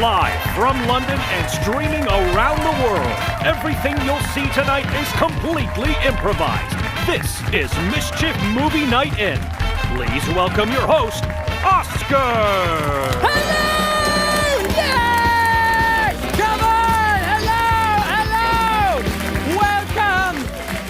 Live from London and streaming around the world, everything you'll see tonight is completely improvised. This is Mischief Movie Night In. Please welcome your host, Oscar! Hello! Yes! Come on! Hello! Welcome!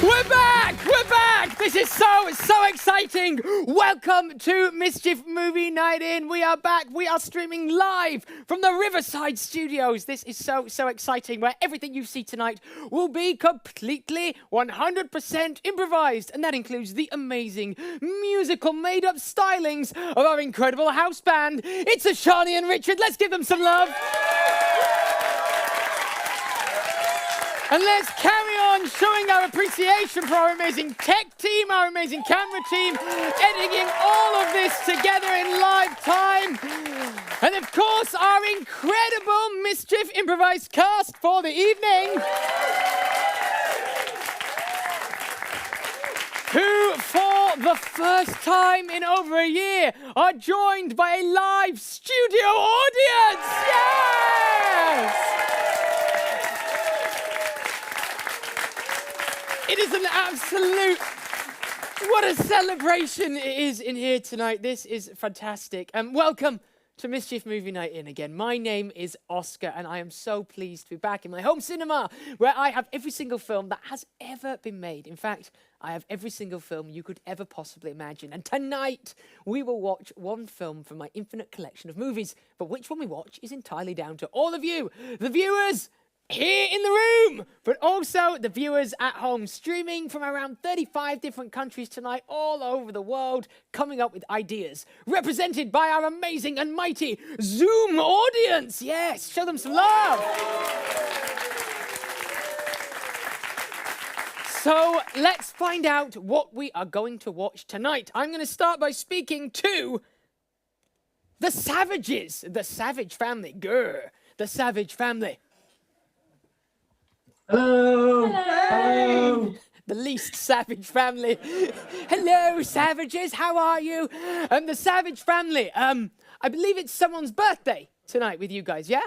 We're back! This is so exciting! Welcome to Mischief Movie Night In. We are back. We are streaming live from the Riverside Studios. This is so exciting, where everything you see tonight will be completely 100% improvised. And that includes the amazing musical made-up stylings of our incredible house band. It's Ashani and Richard. Let's give them some love. And let's carry on showing our appreciation for our amazing tech team, our amazing camera team, editing all of this together in live time. And of course, our incredible Mischief improvised cast for the evening, who, for the first time in over a year, are joined by a live studio audience. Yes! It is an absolute, what a celebration it is in here tonight. This is fantastic. Welcome to Mischief Movie Night In again. My name is Oscar, and I am so pleased to be back in my home cinema, where I have every single film that has ever been made. In fact, I have every single film you could ever possibly imagine. And tonight, we will watch one film from my infinite collection of movies. But which one we watch is entirely down to all of you, the viewers here in the room, but also the viewers at home, streaming from around 35 different countries tonight, all over the world, coming up with ideas, represented by our amazing and mighty Zoom audience. Yes, show them some love. So let's find out what we are going to watch tonight. I'm going to start by speaking to the Savages, the Savage family. Grr, the Savage family. Hello! Hello! The least savage family. Hello, savages, how are you? The Savage family, I believe it's someone's birthday tonight with you guys, yeah?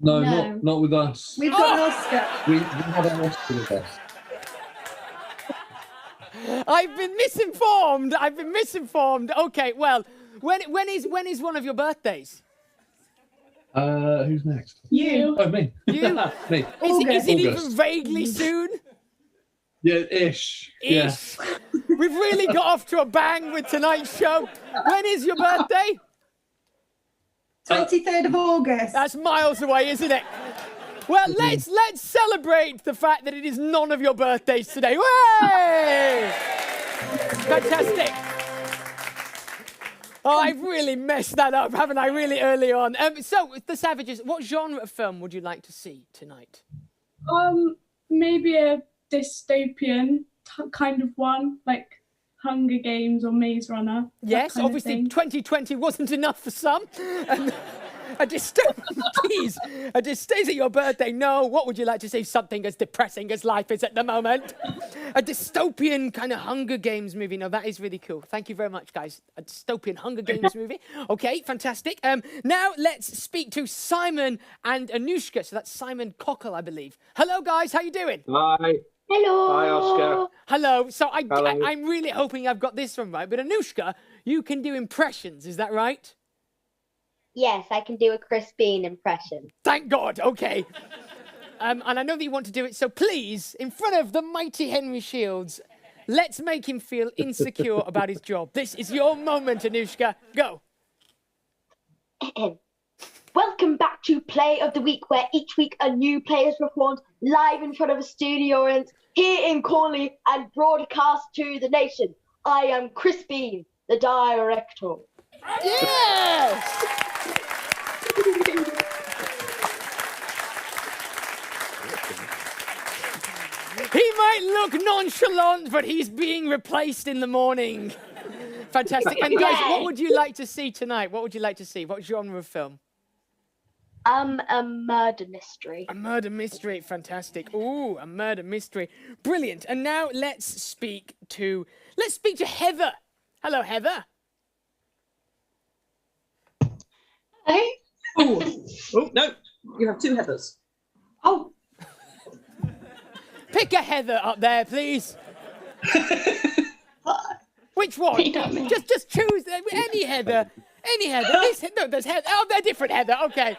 No. Not with us. We've got an Oscar. We have an Oscar with us. I've been misinformed. Okay, well, when is one of your birthdays? Who's next? You. Oh, me. You? Me. Is it even August. vaguely soon? Yeah, ish. Yeah. Ish. We've really got off to a bang with tonight's show. When is your birthday? 23rd of August. That's miles away, isn't it? Well, let's celebrate the fact that it is none of your birthdays today. Way! Fantastic. Oh, I've really messed that up, haven't I, really early on? So, the Savages, what genre of film would you like to see tonight? Maybe a dystopian kind of one, like Hunger Games or Maze Runner. Yes, obviously 2020 wasn't enough for some. A dystopian, is it your birthday? No, what would you like to see? Something as depressing as life is at the moment. A dystopian kind of Hunger Games movie. No, that is really cool. Thank you very much, guys. A dystopian Hunger Games movie. Okay, fantastic. Now let's speak to Simon and Anushka. So that's Simon Cockle, I believe. Hello, guys. How you doing? Hi. Hello. Hi, Oscar. Hello. So Hello. I'm really hoping I've got this one right. But Anushka, you can do impressions. Is that right? Yes, I can do a Chris Bean impression. Thank God, okay. And I know that you want to do it, so please, in front of the mighty Henry Shields, let's make him feel insecure about his job. This is your moment, Anushka. Go. Welcome back to Play of the Week, where each week a new play is performed live in front of a studio audience here in Cornwall and broadcast to the nation. I am Chris Bean, the director. Yes! He might look nonchalant, but he's being replaced in the morning. Fantastic. And guys, what would you like to see tonight? What would you like to see? What genre of film? A murder mystery. A murder mystery. Fantastic. Ooh, a murder mystery. Brilliant. And now let's speak to Heather. Hello, Heather. Hey. Oh, no. You have 2 Heathers. Oh, Pick a Heather up there, please. Which one? You got me. Just choose any Heather. Any Heather. No, there's Heather. Oh, they're different Heather. Okay.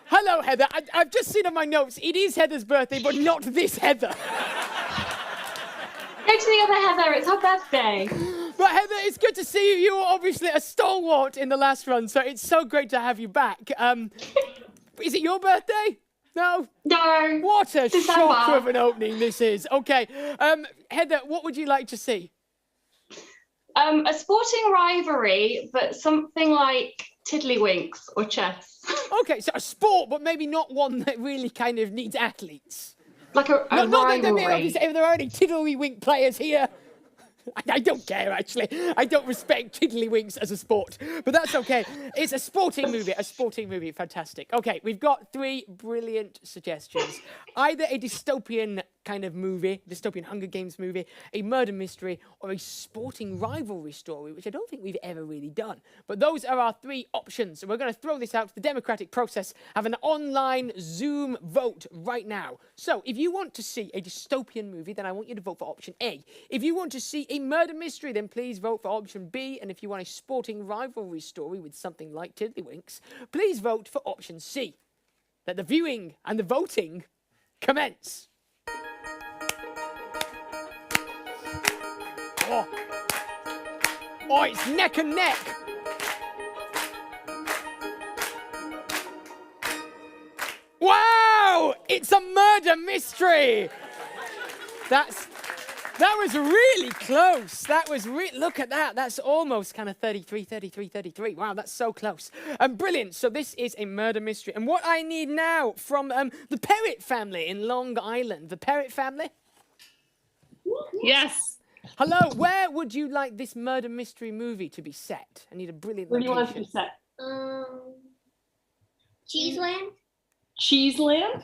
Hello, Heather. I've just seen on my notes. It is Heather's birthday, but not this Heather. Go to the other Heather, it's her birthday. But Heather, it's good to see you. You were obviously a stalwart in the last run, so it's so great to have you back. Is it your birthday? No? No. What a December. shock of an opening this is. Okay. Heather, what would you like to see? A sporting rivalry, but something like Tiddlywinks or chess. Okay, so a sport, but maybe not one that really kind of needs athletes. Like a Not that rivalry. obviously, if there are any tiddlywink players here. I don't care, actually. I don't respect tiddlywinks as a sport, but that's okay. It's a sporting movie, fantastic. Okay, we've got 3 brilliant suggestions. Either a dystopian kind of movie, dystopian Hunger Games movie, a murder mystery, or a sporting rivalry story, which I don't think we've ever really done. But those are our 3 options, and we're going to throw this out to the democratic process, have an online Zoom vote right now. So, if you want to see a dystopian movie, then I want you to vote for option A. If you want to see a murder mystery, then please vote for option B. And if you want a sporting rivalry story with something like Tiddlywinks, please vote for option C. Let the viewing and the voting commence. Oh, it's neck and neck. Wow! It's a murder mystery. That was really close. Look at that. That's almost kind of 33. Wow, that's so close. Brilliant. So this is a murder mystery. And what I need now from the Perrott family in Long Island. The Perrott family? Yes. Hello, where would you like this murder mystery movie to be set? I need a brilliant Where do you want location. to be set? Cheeseland? Cheeseland?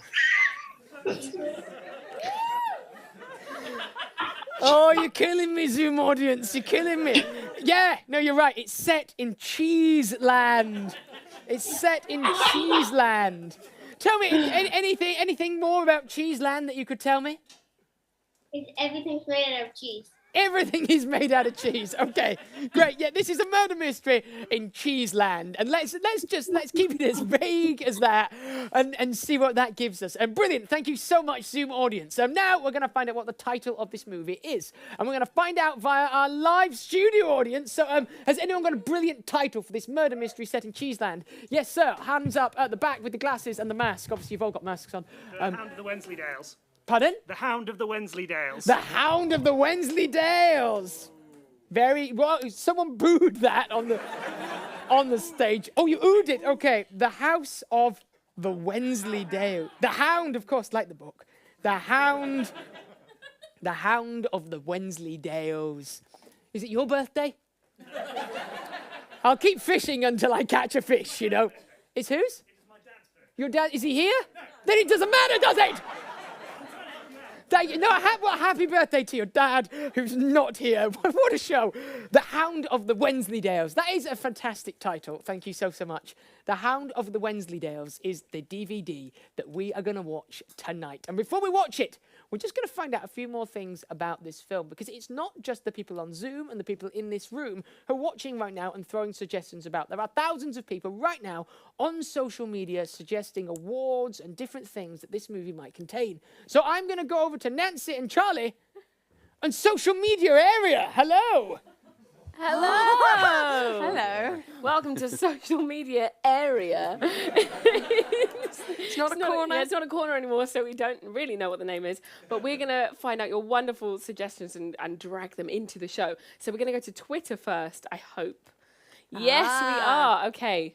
Oh, you're killing me, Zoom audience. You're killing me. Yeah, no, you're right. It's set in Cheeseland. It's set in Cheeseland. Tell me anything more about Cheeseland that you could tell me? Everything's made out of cheese. Everything is made out of cheese. Okay, great. Yeah, this is a murder mystery in Cheeseland, and let's keep it as vague as that, and see what that gives us. And brilliant. Thank you so much, Zoom audience. So now we're going to find out what the title of this movie is, and we're going to find out via our live studio audience. So, has anyone got a brilliant title for this murder mystery set in Cheeseland? Yes, sir. Hands up at the back with the glasses and the mask. Obviously, you've all got masks on. Hound of the Wensleydales. Pardon? The Hound of the Wensleydales. The Hound of the Wensleydales. Very well. Someone booed that on the stage. Oh, you oohed it. Okay. The House of the Wensleydales. The Hound, of course, like the book. The Hound. The Hound of the Wensleydales. Is it your birthday? I'll keep fishing until I catch a fish. You know. It's whose? It's my dad's birthday. Your dad? Is he here? Then it doesn't matter, does it? Happy birthday to your dad, who's not here. What a show. The Hound of the Wensleydales. That is a fantastic title. Thank you so much. The Hound of the Wensleydales is the DVD that we are going to watch tonight. And before we watch it, we're just going to find out a few more things about this film, because it's not just the people on Zoom and the people in this room who are watching right now and throwing suggestions about. There are thousands of people right now on social media suggesting awards and different things that this movie might contain. So I'm going to go over to Nancy and Charlie and social media area. Hello. Hello. Hello. Welcome to social media area. It's not a corner. It's not a corner anymore, so we don't really know what the name is. But we're going to find out your wonderful suggestions and drag them into the show. So we're going to go to Twitter first, I hope. Yes, we are. Okay.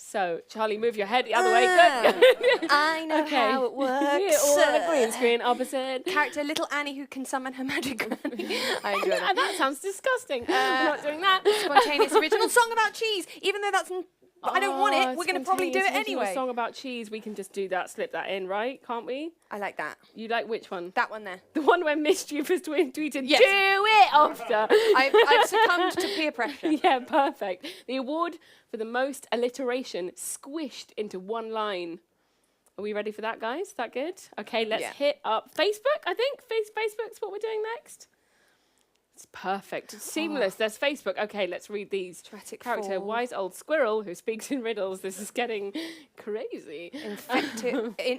So, Charlie, move your head the other way. Good. I know how it works. We're all on a green screen opposite. Character Little Annie who can summon her magic granny. I enjoy that. That sounds disgusting. We're not doing that. Spontaneous original song about cheese, even though that's But I don't want it. We're going to probably do it anyway. A song about cheese. We can just do that. Slip that in, right? Can't we? I like that. You like which one? That one there. The one where Mischief has tweeted, Yes. do it after. I've succumbed to peer pressure. Yeah, perfect. The award for the most alliteration squished into one line. Are we ready for that, guys? Is that good? Okay, let's hit up Facebook, I think. Facebook's what we're doing next. It's perfect. It's seamless. There's Facebook. Okay, let's read these. Dramatic Character, fall. wise old squirrel who speaks in riddles. This is getting crazy.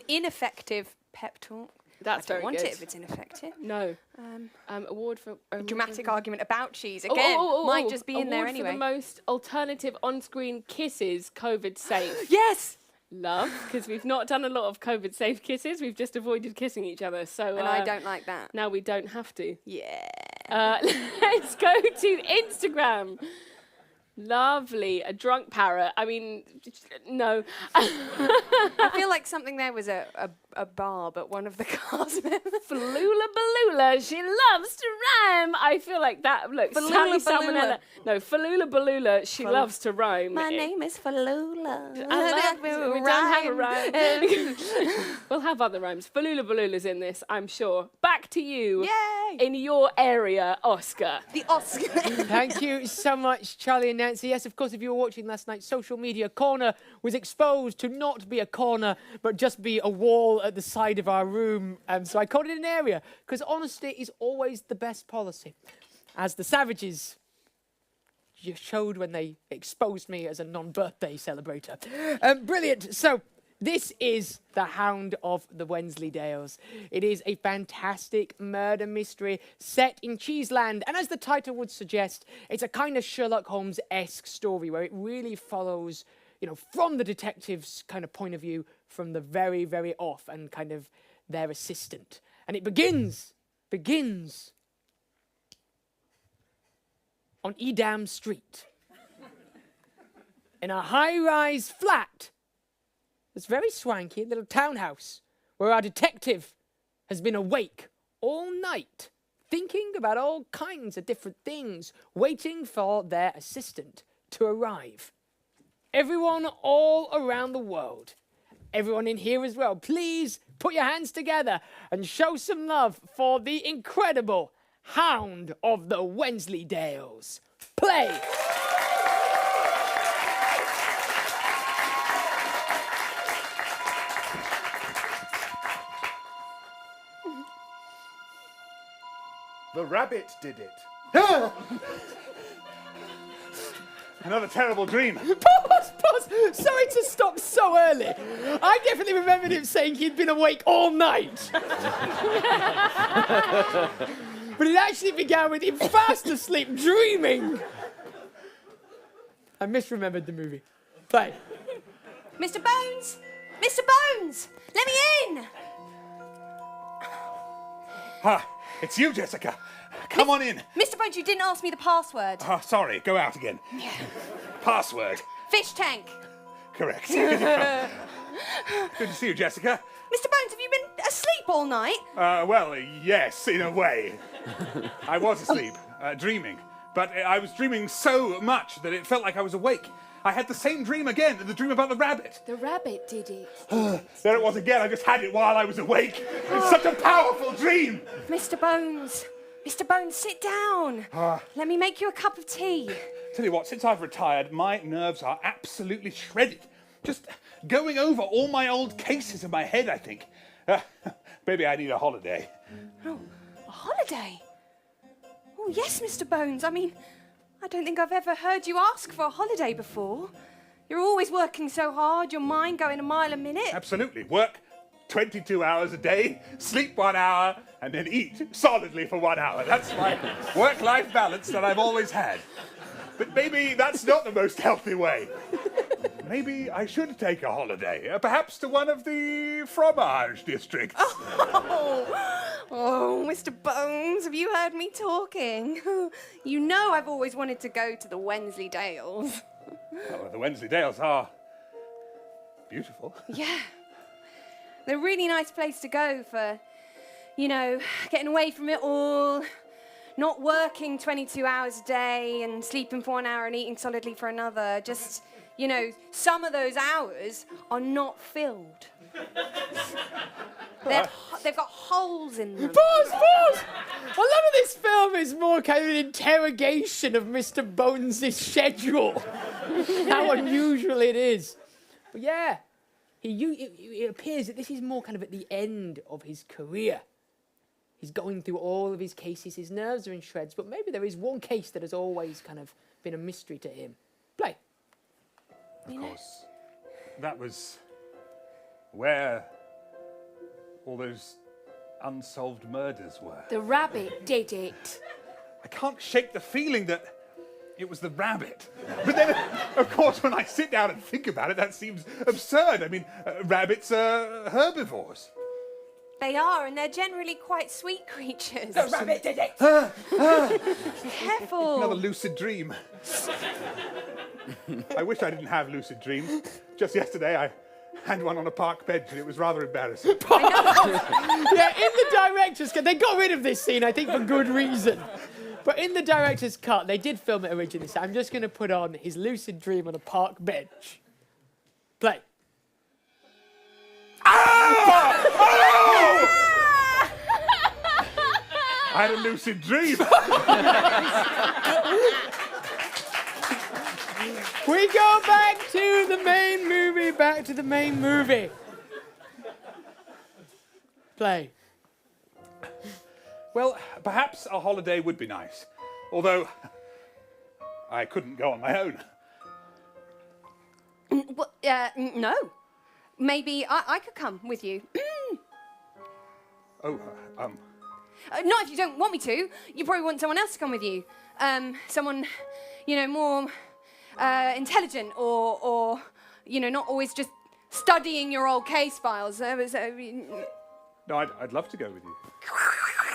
Ineffective pep talk. That's I don't very want good. it if it's ineffective. No. Award for... Dramatic argument about cheese. Again, might just be in there anyway. Award for the most alternative on-screen kisses, COVID safe. Yes! Love, because we've not done a lot of COVID safe kisses. We've just avoided kissing each other. So And I don't like that. Now we don't have to. Yeah. Let's go to Instagram. Lovely. A drunk parrot. I mean, no. I feel like something there was a bar, but one of the cast members. Falula Balula, she loves to rhyme. I feel like that. Look, Sally Salmonella. No, Falula Balula, she loves to rhyme. My name is Falula. We don't have a rhyme. We'll have other rhymes. Falula Balula's in this, I'm sure. Back to you. Yay! In your area, Oscar. The Oscar. Thank you so much, Charlie and Nancy. Yes, of course, if you were watching last night, Social Media Corner was exposed to not be a corner, but just be a wall at the side of our room. So I called it an area, because honesty is always the best policy. As the Savages showed when they exposed me as a non-birthday celebrator. Brilliant. So this is The Hound of the Wensleydales. It is a fantastic murder mystery set in Cheeseland. And as the title would suggest, it's a kind of Sherlock Holmes-esque story where it really follows, you know, from the detective's kind of point of view, from the very, very off and kind of their assistant. And it begins on Edam Street in a high-rise flat. It's very swanky, little townhouse, where our detective has been awake all night, thinking about all kinds of different things, waiting for their assistant to arrive. Everyone all around the world, everyone in here as well, please put your hands together and show some love for the incredible Hound of the Wensleydales. Play! The rabbit did it. Another terrible dream. Pause! Sorry to stop so early. I definitely remembered him saying he'd been awake all night. But it actually began with him fast asleep, dreaming. I misremembered the movie. Play. Mr. Bones! Mr. Bones! Let me in! It's you, Jessica. Come on in. Mr. Bones, you didn't ask me the password. Oh, sorry. Go out again. Password. Fish tank. Correct. Good to see you, Jessica. Mr. Bones, have you been asleep all night? Well, yes, in a way. I was asleep, dreaming. But I was dreaming so much that it felt like I was awake. I had the same dream again, the dream about the rabbit. The rabbit did it. There it was again. I just had it while I was awake. It's such a powerful dream. Mr. Bones, sit down. Let me make you a cup of tea. Tell you what, since I've retired, my nerves are absolutely shredded. Just going over all my old cases in my head, I think. Maybe I need a holiday. Oh, a holiday? Oh, yes, Mr. Bones. I mean, I don't think I've ever heard you ask for a holiday before. You're always working so hard, your mind going a mile a minute. Absolutely. Work 22 hours a day, sleep 1 hour, and then eat solidly for 1 hour. That's my work-life balance that I've always had. But maybe that's not the most healthy way. Maybe I should take a holiday, perhaps to one of the fromage districts. Oh, Mr. Bones, have you heard me talking? You know I've always wanted to go to the Wensleydales. Oh, the Wensleydales are beautiful. Yeah. They're a really nice place to go for, you know, getting away from it all, not working 22 hours a day and sleeping for 1 hour and eating solidly for another. Just, you know, some of those hours are not filled. They've got holes in them. Pause! A lot of this film is more kind of an interrogation of Mr. Bones' schedule. How unusual it is. But yeah, it appears that this is more kind of at the end of his career. He's going through all of his cases, his nerves are in shreds, but maybe there is one case that has always kind of been a mystery to him. Play. Of course, that was where all those unsolved murders were. The rabbit did it. I can't shake the feeling that it was the rabbit. But then, of course, when I sit down and think about it, that seems absurd. I mean, rabbits are herbivores. They are, and they're generally quite sweet creatures. The rabbit did it! Careful. Another lucid dream. I wish I didn't have lucid dreams. Just yesterday, I had one on a park bench, and it was rather embarrassing. Yeah, in the director's cut, they got rid of this scene, I think, for good reason. But in the director's cut, they did film it originally, so I'm just going to put on his lucid dream on a park bench. Play. Oh! I had a lucid dream. We go back to the main movie, Play. Well, perhaps a holiday would be nice. Although, I couldn't go on my own. No. Maybe I could come with you. Not if you don't want me to. You probably want someone else to come with you. Someone, you know, more intelligent or you know, not always just studying your old case files. No, I'd love to go with you.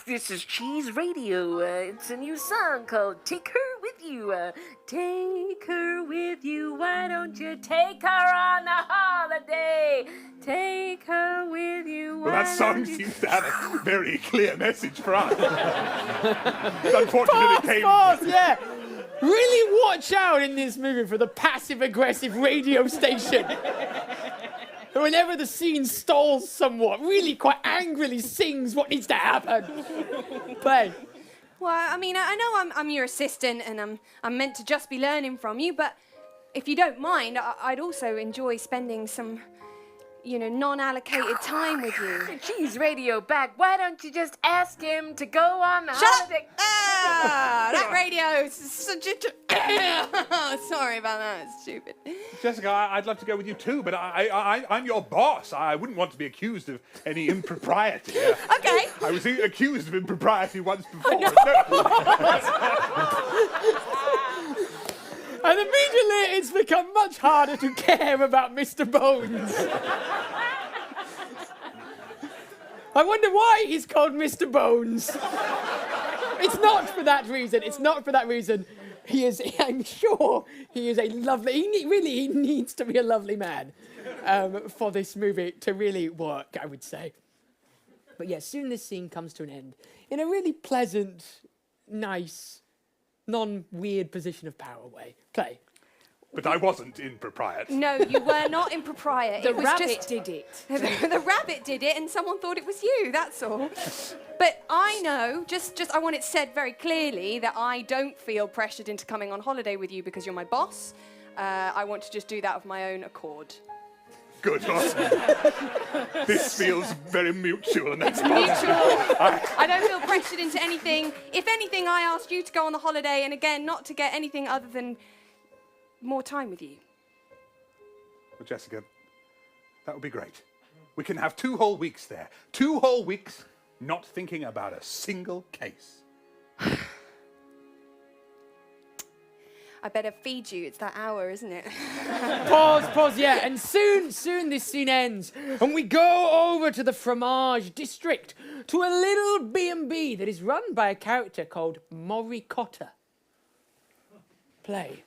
This is Cheese Radio. It's a new song called Take Her With You. Take her with you. Why don't you take her on a holiday? Take her with you. Well, that song seems to have a very clear message for us. Unfortunately, it came... Yeah. Really watch out in this movie for the passive-aggressive radio station. Whenever the scene stalls somewhat, really quite angrily sings what needs to happen. Play. Well, I mean, I know I'm your assistant and I'm meant to just be learning from you, but if you don't mind, I'd also enjoy spending some, you know, non-allocated time with you. Cheese Radio back. Why don't you just ask him to go on the Shut holiday? up! That radio is such a... Sorry about that, it's stupid. Jessica, I'd love to go with you too, but I'm your boss. I wouldn't want to be accused of any impropriety. Okay. I was accused of impropriety once before. And immediately it's become much harder to care about Mr. Bones. I wonder why he's called Mr. Bones. It's not for that reason. It's not for that reason. He is, I'm sure, he is a lovely, he needs to be a lovely man for this movie to really work, I would say. But yeah, soon this scene comes to an end in a really pleasant, nice, non-weird position of power way. Play. But I wasn't in propriety. No, you were not in propriety. The rabbit did it. The rabbit did it, and someone thought it was you, that's all. But I know, I want it said very clearly that I don't feel pressured into coming on holiday with you because you're my boss. I want to just do that of my own accord. Good. Awesome. This feels very mutual, and that's mutual. I don't feel pressured into anything. If anything, I asked you to go on the holiday, and again, not to get anything other than more time with you. Well, Jessica, that would be great. We can have 2 whole weeks there. 2 whole weeks not thinking about a single case. I better feed you. It's that hour, isn't it? Pause, yeah. And soon this scene ends. And we go over to the fromage district, to a little B&B that is run by a character called Moricotta. Play.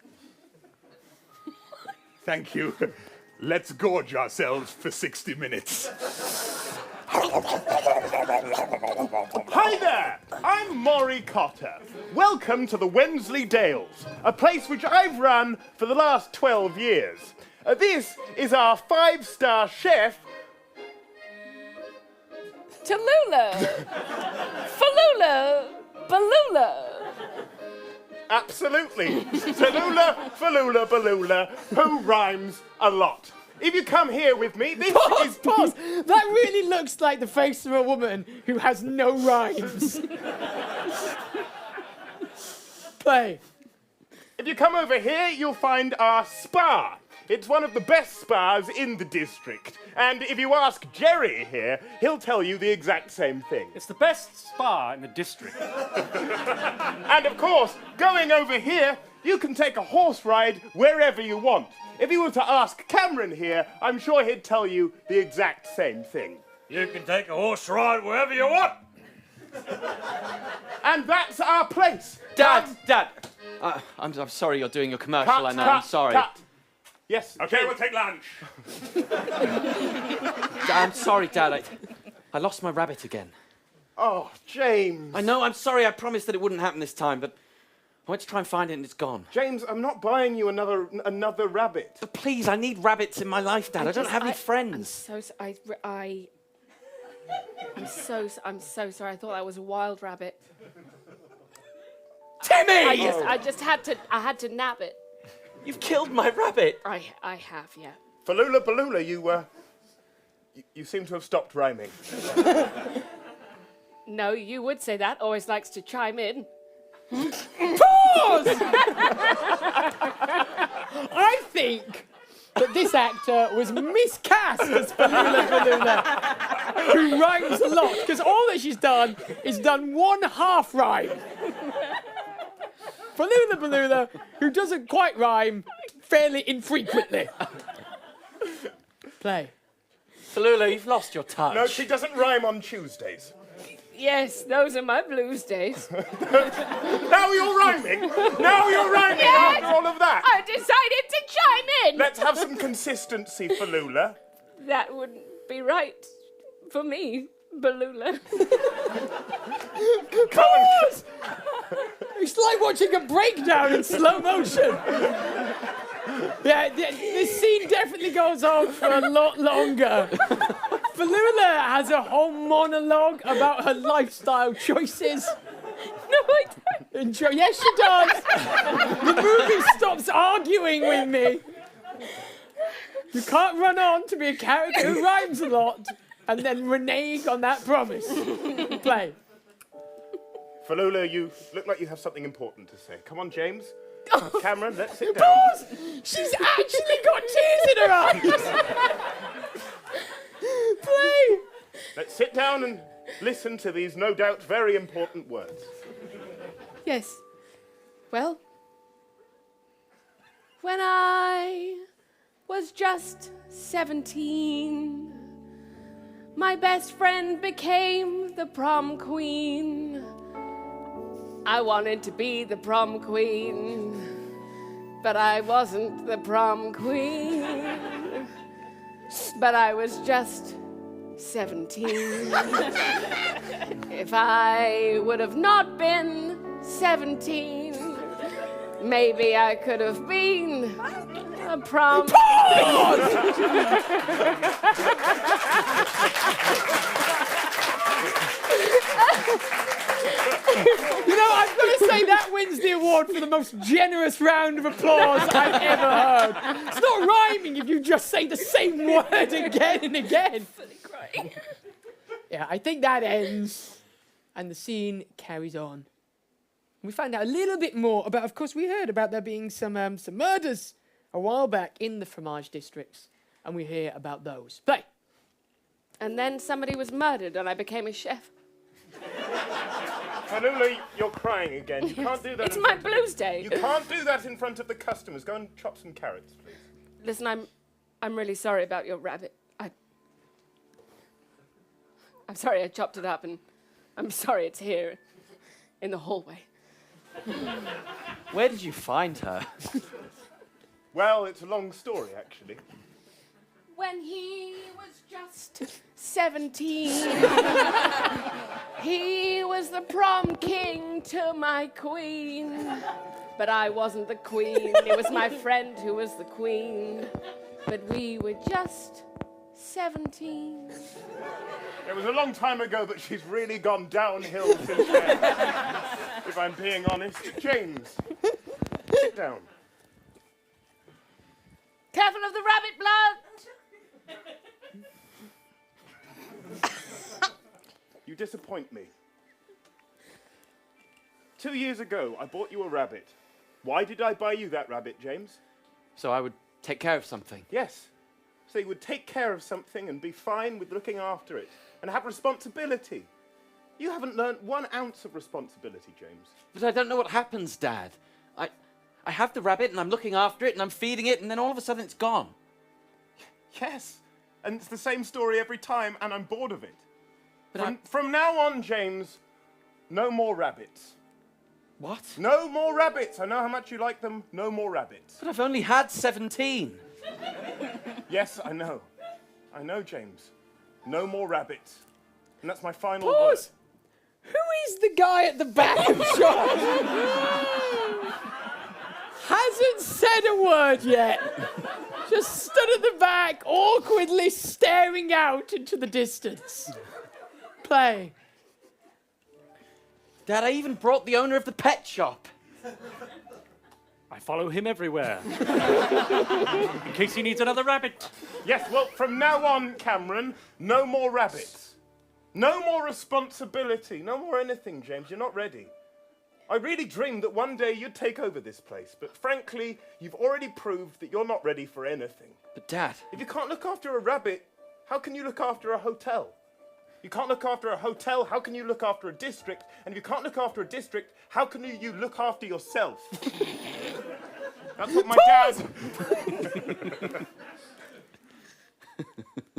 Thank you. Let's gorge ourselves for 60 minutes. Hey, Hi there! I'm Maury Cotter. Welcome to the Wensleydales, a place which I've run for the last 12 years. This is our 5-star chef, Tallulah! Fallulah! Balula! absolutely, Tallulah, Fallulah, Balula, who rhymes a lot. If you come here with me, this is... Pause! That really looks like the face of a woman who has no rhymes. Play. If you come over here, you'll find our spa. It's one of the best spas in the district. And if you ask Jerry here, he'll tell you the exact same thing. It's the best spa in the district. And of course, going over here, you can take a horse ride wherever you want. If you were to ask Cameron here, I'm sure he'd tell you the exact same thing. You can take a horse ride wherever you want. And that's our place. Dad! I'm sorry you're doing your commercial, I know. I'm sorry. Cut. Yes. Okay, we'll take lunch. I'm sorry, Dad. I lost my rabbit again. Oh, James. I know, I'm sorry. I promised that it wouldn't happen this time, but I went to try and find it and it's gone. James, I'm not buying you another rabbit. But please, I need rabbits in my life, Dad. I don't have any friends. I'm so sorry. I thought that was a wild rabbit. Timmy! I had to nab it. You've killed my rabbit. I have, yeah. Fallulah, Balula, you seem to have stopped rhyming. No, you would say that. Always likes to chime in. Pause! I think that this actor was miscast as Fallulah, who rhymes a lot, because all that she's done is done one half rhyme. Fallulah, who doesn't quite rhyme fairly infrequently. Play. Fallulah, you've lost your touch. No, she doesn't rhyme on Tuesdays. Yes, those are my blues days. Now you're rhyming. Yes! After all of that. I decided to chime in. Let's have some consistency, Fallulah. That wouldn't be right for me, Balula. Pause! It's like watching a breakdown in slow motion. Yeah, this scene definitely goes on for a lot longer. Fallulah has a whole monologue about her lifestyle choices. No, I don't. Yes, she does. The movie stops arguing with me. You can't run on to be a character who rhymes a lot and then renege on that promise. Play. Fallulah, you look like you have something important to say. Come on, James. Cameron, let's sit down. Pause! She's actually got tears in her eyes! Play! Let's sit down and listen to these no doubt very important words. Yes. Well, when I was just 17, my best friend became the prom queen. I wanted to be the prom queen, but I wasn't the prom queen. But I was just 17. If I would have not been 17, maybe I could have been a prom. You know, I've got to say that wins the award for the most generous round of applause I've ever heard. It's not rhyming if you just say the same word again and again. Fully crying. Yeah, I think that ends, and the scene carries on. We find out a little bit more about, of course, we heard about there being some murders a while back in the fromage districts, and we hear about those. Play. And then somebody was murdered, and I became a chef. Fallulah, you're crying again. You can't do that. It's my blues day. You can't do that in front of the customers. Go and chop some carrots, please. Listen, I'm really sorry about your rabbit. I'm sorry I chopped it up, and I'm sorry it's here in the hallway. Where did you find her? Well, it's a long story, actually. when he was just 17. He was the prom king to my queen. But I wasn't the queen, it was my friend who was the queen. But we were just 17. It was a long time ago, but she's really gone downhill since then. If I'm being honest. James, sit down. Careful of the rabbit blood! You disappoint me. 2 years ago, I bought you a rabbit. Why did I buy you that rabbit, James? So I would take care of something. Yes. So you would take care of something and be fine with looking after it and have responsibility. You haven't learnt 1 ounce of responsibility, James. But I don't know what happens, Dad. I have the rabbit and I'm looking after it and I'm feeding it and then all of a sudden it's gone. Yes. And it's the same story every time and I'm bored of it. But from now on, James, no more rabbits. What? No more rabbits. I know how much you like them. No more rabbits. But I've only had 17. Yes, I know. I know, James. No more rabbits. And that's my final Pause. word. Who is the guy at the back of the shop? Hasn't said a word yet. Just stood at the back, awkwardly staring out into the distance. Play. Dad, I even brought the owner of the pet shop. I follow him everywhere. In case he needs another rabbit. Yes, well, from now on, Cameron, no more rabbits. No more responsibility. No more anything, James. You're not ready. I really dreamed that one day you'd take over this place, but frankly, you've already proved that you're not ready for anything. But Dad... If you can't look after a rabbit, how can you look after a hotel? You can't look after a hotel, how can you look after a district? And if you can't look after a district, how can you look after yourself? That's what my dad...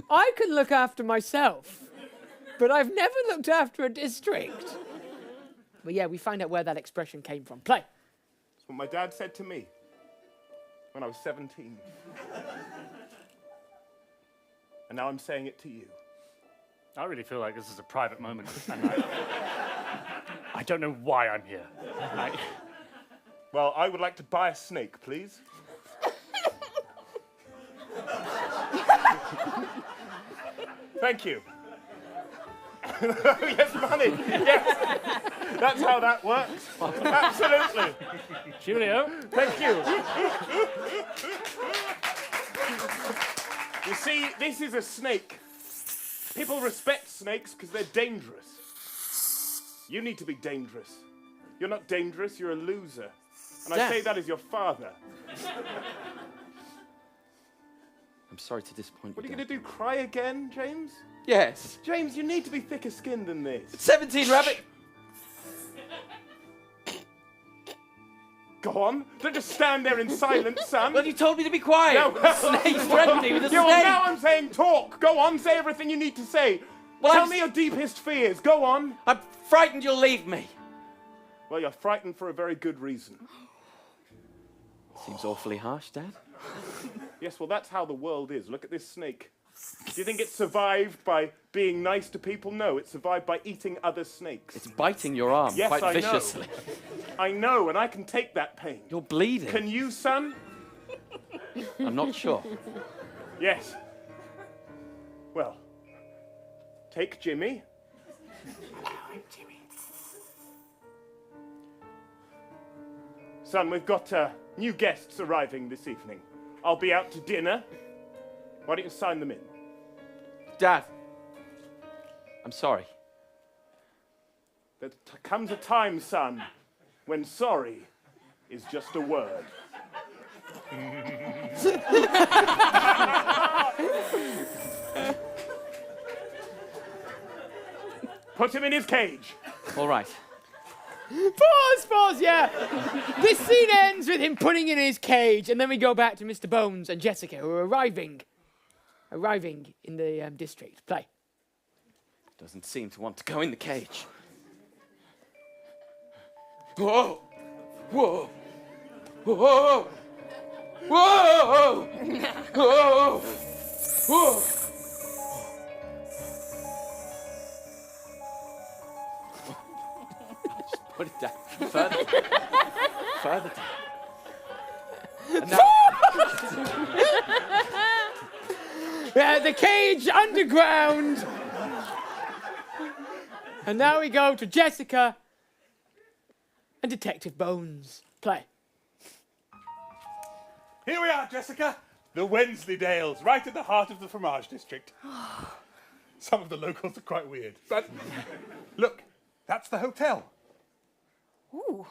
I can look after myself, but I've never looked after a district. But yeah, we find out where that expression came from. Play. That's what my dad said to me when I was 17. And now I'm saying it to you. I really feel like this is a private moment. And I don't know why I'm here. Well, I would like to buy a snake, please. Thank you. Yes, money. Yes. That's how that works. Absolutely. Cheerio. Thank you. You see, this is a snake. People respect snakes because they're dangerous. You need to be dangerous. You're not dangerous, you're a loser. And I say that as your father. I'm sorry to disappoint you. What are you going to do, cry again, James? Yes. James, you need to be thicker skinned than this. 17 rabbit... Go on. Don't just stand there in silence, son. Well, you told me to be quiet. Yeah, well, Snake threatened me with a snake. Yeah, well, now I'm saying talk. Go on, say everything you need to say. Well, Tell me your deepest fears. Go on. I'm frightened you'll leave me. Well, you're frightened for a very good reason. Seems awfully harsh, Dad. Yes, well, that's how the world is. Look at this snake. Do you think it survived by being nice to people? No, it survived by eating other snakes. It's biting your arm quite viciously. I know, and I can take that pain. You're bleeding. Can you, son? I'm not sure. Yes. Well, take Jimmy. Son, we've got new guests arriving this evening. I'll be out to dinner. Why don't you sign them in? Dad, I'm sorry. There comes a time, son, when sorry is just a word. Put him in his cage. All right. Pause, yeah. This scene ends with him putting in his cage, and then we go back to Mr. Bones and Jessica, who are arriving in the district. Play. Doesn't seem to want to go in the cage. Whoa! Whoa! Whoa! Whoa! Whoa! Whoa. Put it down. Further. Further down. And now... The cage underground. And now we go to Jessica and Detective Bones. Play. Here we are, Jessica. The Wensleydales, right at the heart of the fromage district. Some of the locals are quite weird. But look, that's the hotel. Ooh.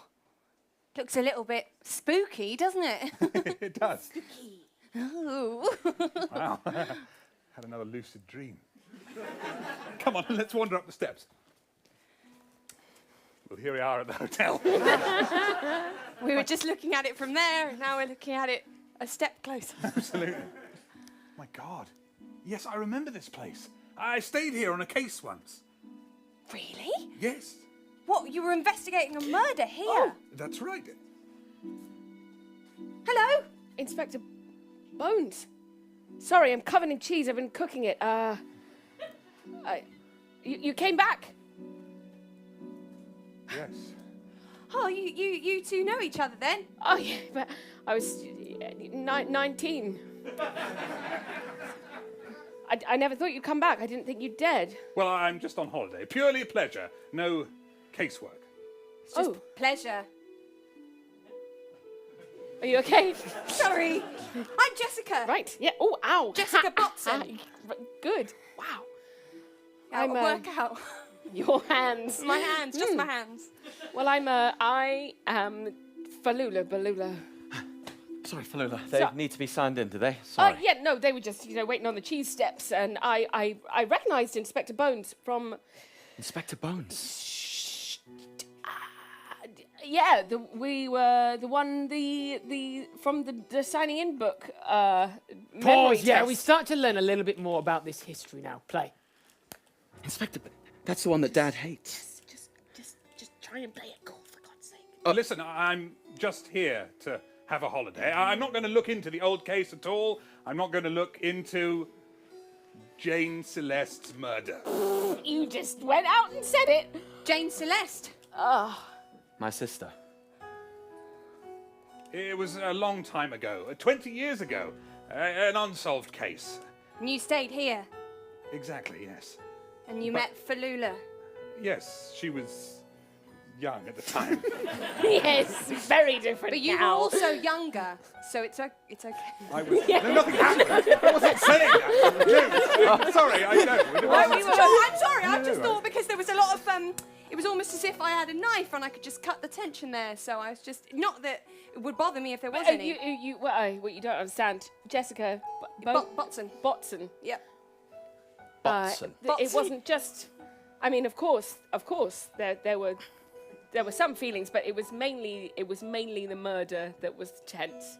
Looks a little bit spooky, doesn't it? It does. Spooky. Ooh. Wow. Had another lucid dream. Come on, let's wander up the steps. Well, here we are at the hotel. We were just looking at it from there, and now we're looking at it a step closer. Absolutely. My God. Yes, I remember this place. I stayed here on a case once. Really? Yes. What, you were investigating a murder here? Oh, that's right. Hello? Inspector Bones. Sorry, I'm covered in cheese. I've been cooking it. You came back? Yes. Oh, you two know each other then? Oh, yeah, but I was 19. I never thought you'd come back. I didn't think you'd dead. Well, I'm just on holiday. Purely a pleasure. No casework. It's just pleasure. Are you okay? Sorry. I'm Jessica. Right, yeah. Oh, ow. Jessica Botson. Good. Wow. I'm work out. Your hands. My hands, just my hands. Well, I am Falula Balula. Sorry, Falula. They need to be signed in, do they? Sorry. Yeah, no, they were just, waiting on the cheese steps, and I recognised Inspector Bones from... Inspector Bones? Yeah, we were the one, from the signing in book, Pause, yeah, test. we start to learn a little bit more about this history now. Play. Inspector, that's the one that Dad hates. Just try and play it cool, for God's sake. Oh, listen, I'm just here to have a holiday. I'm not going to look into the old case at all. I'm not going to look into Jane Celeste's murder. You just went out and said it. Jane Celeste. Oh. My sister. It was a long time ago, 20 years ago, an unsolved case. And you stayed here. Exactly, yes. And you met Falula. Yes, she was young at the time. Yes, very different. But you were now. also younger, so it's okay. I was. No, nothing happened. I wasn't saying that. No, sorry, I know. I'm sorry. I just thought because there was a lot of it was almost as if I had a knife and I could just cut the tension there. So I was just not that it would bother me if there was any. What you don't understand, Jessica Botson. Botson. Yep. Botson. It wasn't just. I mean, of course, there were some feelings, but it was mainly the murder that was tense.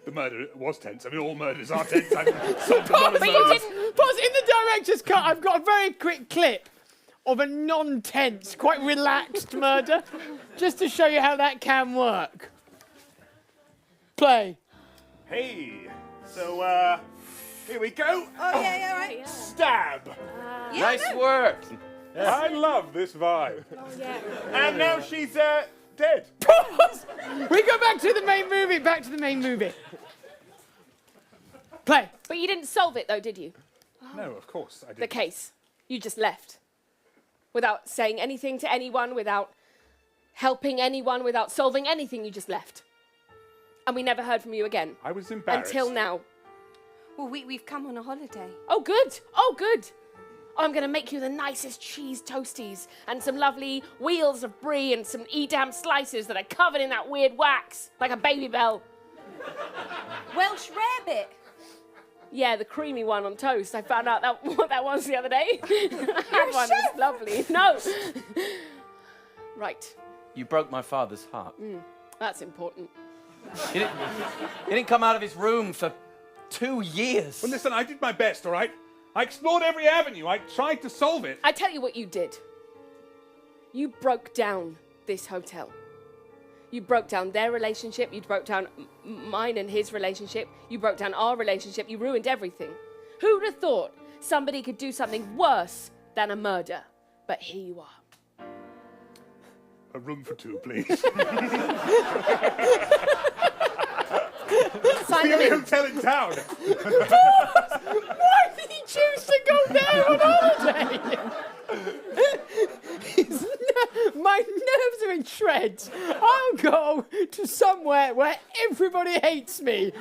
The murder was tense. I mean, all murders are tense. But you didn't. Pause in the director's cut. I've got a very quick clip of a non-tense, quite relaxed murder, just to show you how that can work. Play. Hey, so here we go. Oh yeah, right. Stab. Nice work. I love this vibe. Oh yeah. And now she's dead. Pause. We go back to the main movie. Back to the main movie. Play. But you didn't solve it though, did you? No, of course I didn't. The case. You just left. Without saying anything to anyone, without helping anyone, without solving anything, you just left. And we never heard from you again. I was embarrassed. Until now. Well, we've come on a holiday. Oh, good. Oh, good. I'm going to make you the nicest cheese toasties and some lovely wheels of brie and some Edam slices that are covered in that weird wax, like a baby bell. Welsh rarebit. Yeah, the creamy one on toast. I found out what that was the other day. I had one. It was lovely. No. Right. You broke my father's heart. That's important. He didn't come out of his room for 2 years. Well, listen, I did my best, all right? I explored every avenue. I tried to solve it. I tell you what you did. You broke down this hotel. You broke down their relationship. You broke down mine and his relationship. You broke down our relationship. You ruined everything. Who'd have thought somebody could do something worse than a murder? But here you are. A room for two, please. It's the only hotel in town. Why did he choose to go there on holiday? My nerves are in shreds. I'll go to somewhere where everybody hates me,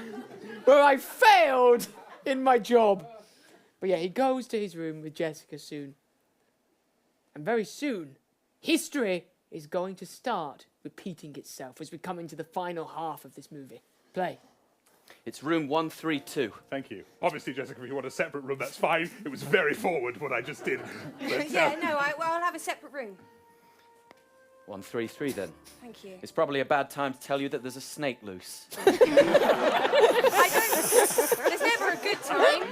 where I failed in my job. But yeah, he goes to his room with Jessica soon. And very soon, history is going to start repeating itself as we come into the final half of this movie. Play. It's room 132. Thank you. Obviously, Jessica, if you want a separate room, that's fine. It was very forward what I just did. But, Yeah, no, I'll have a separate room. 133 then. Thank you. It's probably a bad time to tell you that there's a snake loose. There's never a good time,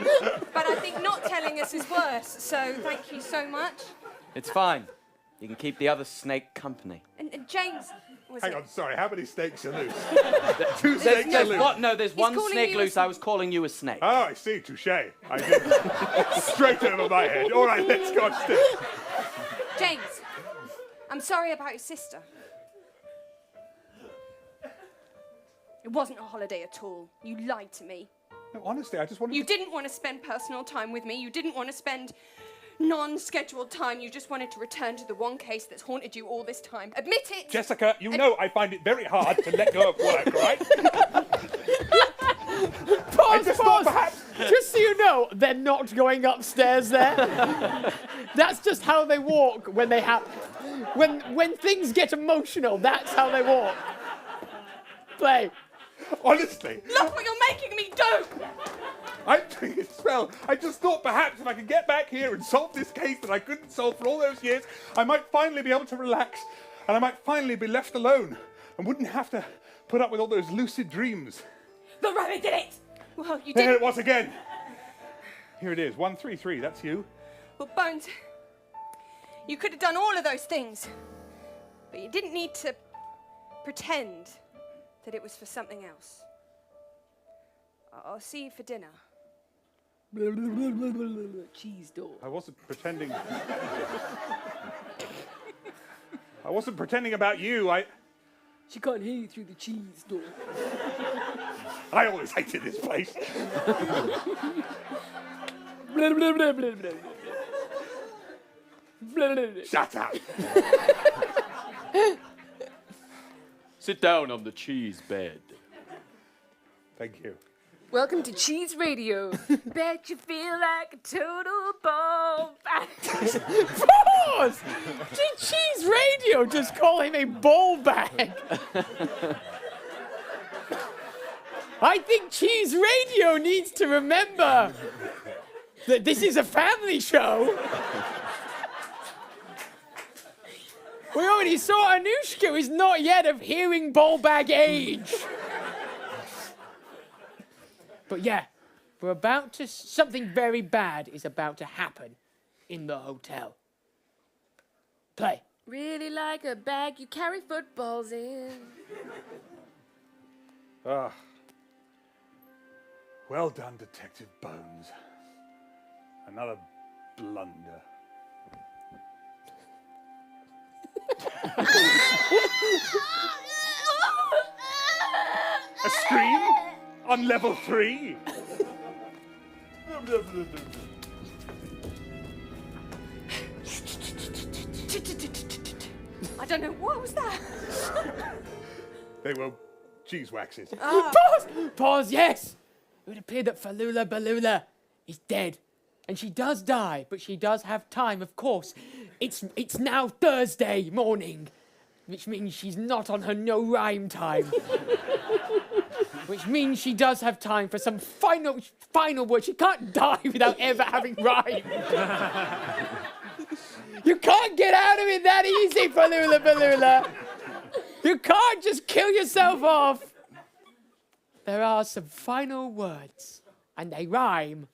but I think not telling us is worse, so thank you so much. It's fine. You can keep the other snake company. And James... Hang on, sorry, how many snakes are loose? Two snakes are loose. No, there's one snake loose. I was calling you a snake. Oh, I see, touché. I did. Straight over my head. All right, let's go upstairs. James, I'm sorry about your sister. It wasn't a holiday at all. You lied to me. No, honestly, I just wanted You didn't want to spend personal time with me. You didn't want to spend non-scheduled time. You just wanted to return to the one case that's haunted you all this time. Admit it! Jessica, you know I find it very hard to let go of work, right? Pause. Just so you know, they're not going upstairs there. That's just how they walk when they have... When things get emotional, that's how they walk. Play. Honestly. Look what you're making me do! I'm doing it well. I just thought perhaps if I could get back here and solve this case that I couldn't solve for all those years, I might finally be able to relax, and I might finally be left alone and wouldn't have to put up with all those lucid dreams. The rabbit did it! Well, you There didn't... it was again. Here it is, 133, that's you. Well, Bones, you could have done all of those things, but you didn't need to pretend that it was for something else. I'll see you for dinner. Cheese door. I wasn't pretending. I wasn't pretending about you. She can't hear you through the cheese door. I always hated this place. Shut up. Sit down on the cheese bed. Thank you. Welcome to Cheese Radio. Bet you feel like a total ball. Pause! Did Cheese Radio just call him a ball bag? I think Cheese Radio needs to remember that this is a family show. We already saw Anushka is not yet of hearing ball bag age. But yeah, we're about to... Something very bad is about to happen in the hotel. Play. Really like a bag you carry footballs in. Ah. Well done, Detective Bones. Another blunder. A scream? On level 3? I don't know, what was that? They were cheese waxes. Pause, yes! It would appear that Falula Balula is dead. And she does die, but she does have time, of course. It's now Thursday morning, which means she's not on her no rhyme time. Which means she does have time for some final word. She can't die without ever having rhyme. You can't get out of it that easy, Falula Balula. You can't just kill yourself off. There are some final words, and they rhyme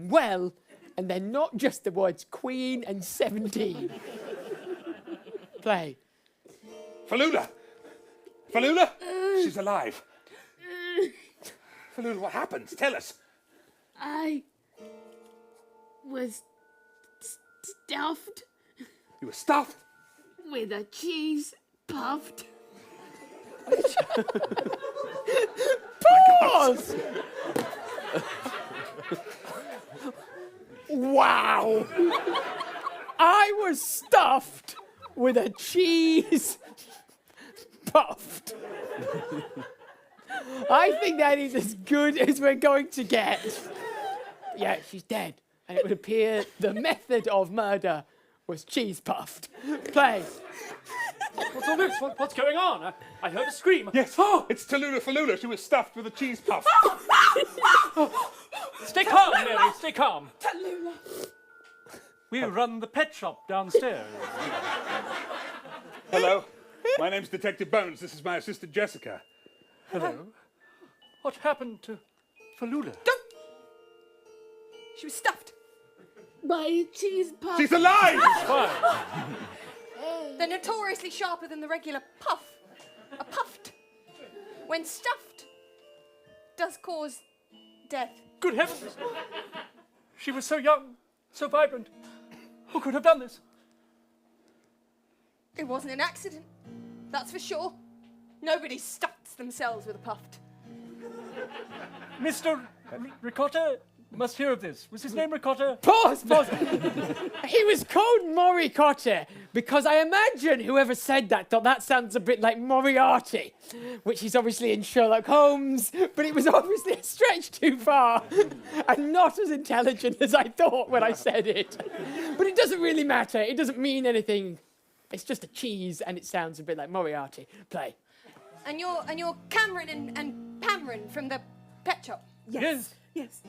well, and they're not just the words Queen and 17. Play. Falula! Falula? She's alive. Falula, what happened? Tell us. I was stuffed You were stuffed? with a cheese puffed. Pause! Wow! I was stuffed with a cheese puffed. I think that is as good as we're going to get. Yeah, she's dead. And it would appear the method of murder was cheese puffed. Play. What's all this? What's going on? I heard a scream. Yes. Oh, it's Tallulah Fallula. She was stuffed with a cheese puff. Stay calm, Mary. Stay calm. We run the pet shop downstairs. Hello. My name's Detective Bones. This is my assistant, Jessica. Hello. What happened to Fallula? She was stuffed. By a cheese puff. She's alive! Fine. They're notoriously sharper than the regular puff. A puffed, when stuffed, does cause death. Good heavens. She was so young, so vibrant. Who could have done this? It wasn't an accident, that's for sure. Nobody stuffs themselves with a puffed. Mr. Ricotta must hear of this. Was his name Ricotta? Pause! He was called Moricotta because I imagine whoever said that thought that sounds a bit like Moriarty, which is obviously in Sherlock Holmes, but it was obviously a stretch too far and not as intelligent as I thought when I said it. But it doesn't really matter. It doesn't mean anything. It's just a cheese and it sounds a bit like Moriarty. Play. And you're Cameron and Pamron from the pet shop. Yes. Yes.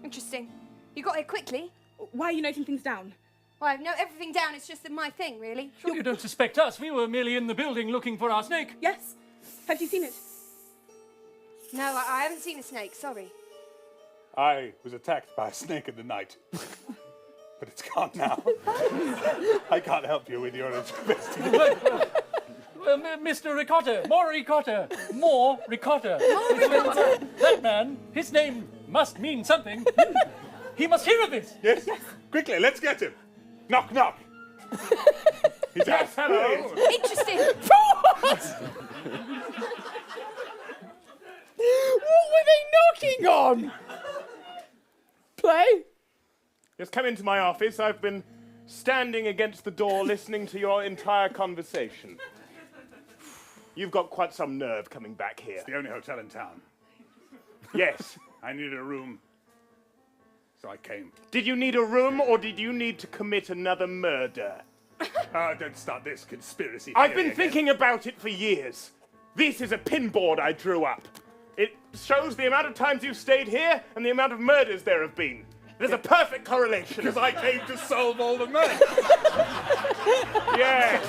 Interesting. You got here quickly. Why are you noting things down? Well, I note everything down. It's just my thing, really. Sure you don't suspect us. We were merely in the building looking for our snake. Yes. Have you seen it? No, I haven't seen a snake. Sorry. I was attacked by a snake in the night. But it's gone now. I can't help you with your investigation. Mr. Ricotta, more ricotta, more ricotta. That man, his name must mean something. He must hear of this. Yes? Quickly, let's get him. Knock, knock. He's Yes, hello. Interesting. What were they knocking on? Play. Just come into my office. I've been standing against the door listening to your entire conversation. You've got quite some nerve coming back here. It's the only hotel in town. Yes. I needed a room, so I came. Did you need a room or did you need to commit another murder? Don't start this conspiracy I've theory been again. thinking about it for years. This is a pinboard I drew up. It shows the amount of times you've stayed here and the amount of murders there have been. There's a perfect correlation. Because I came to solve all the murders. Yes.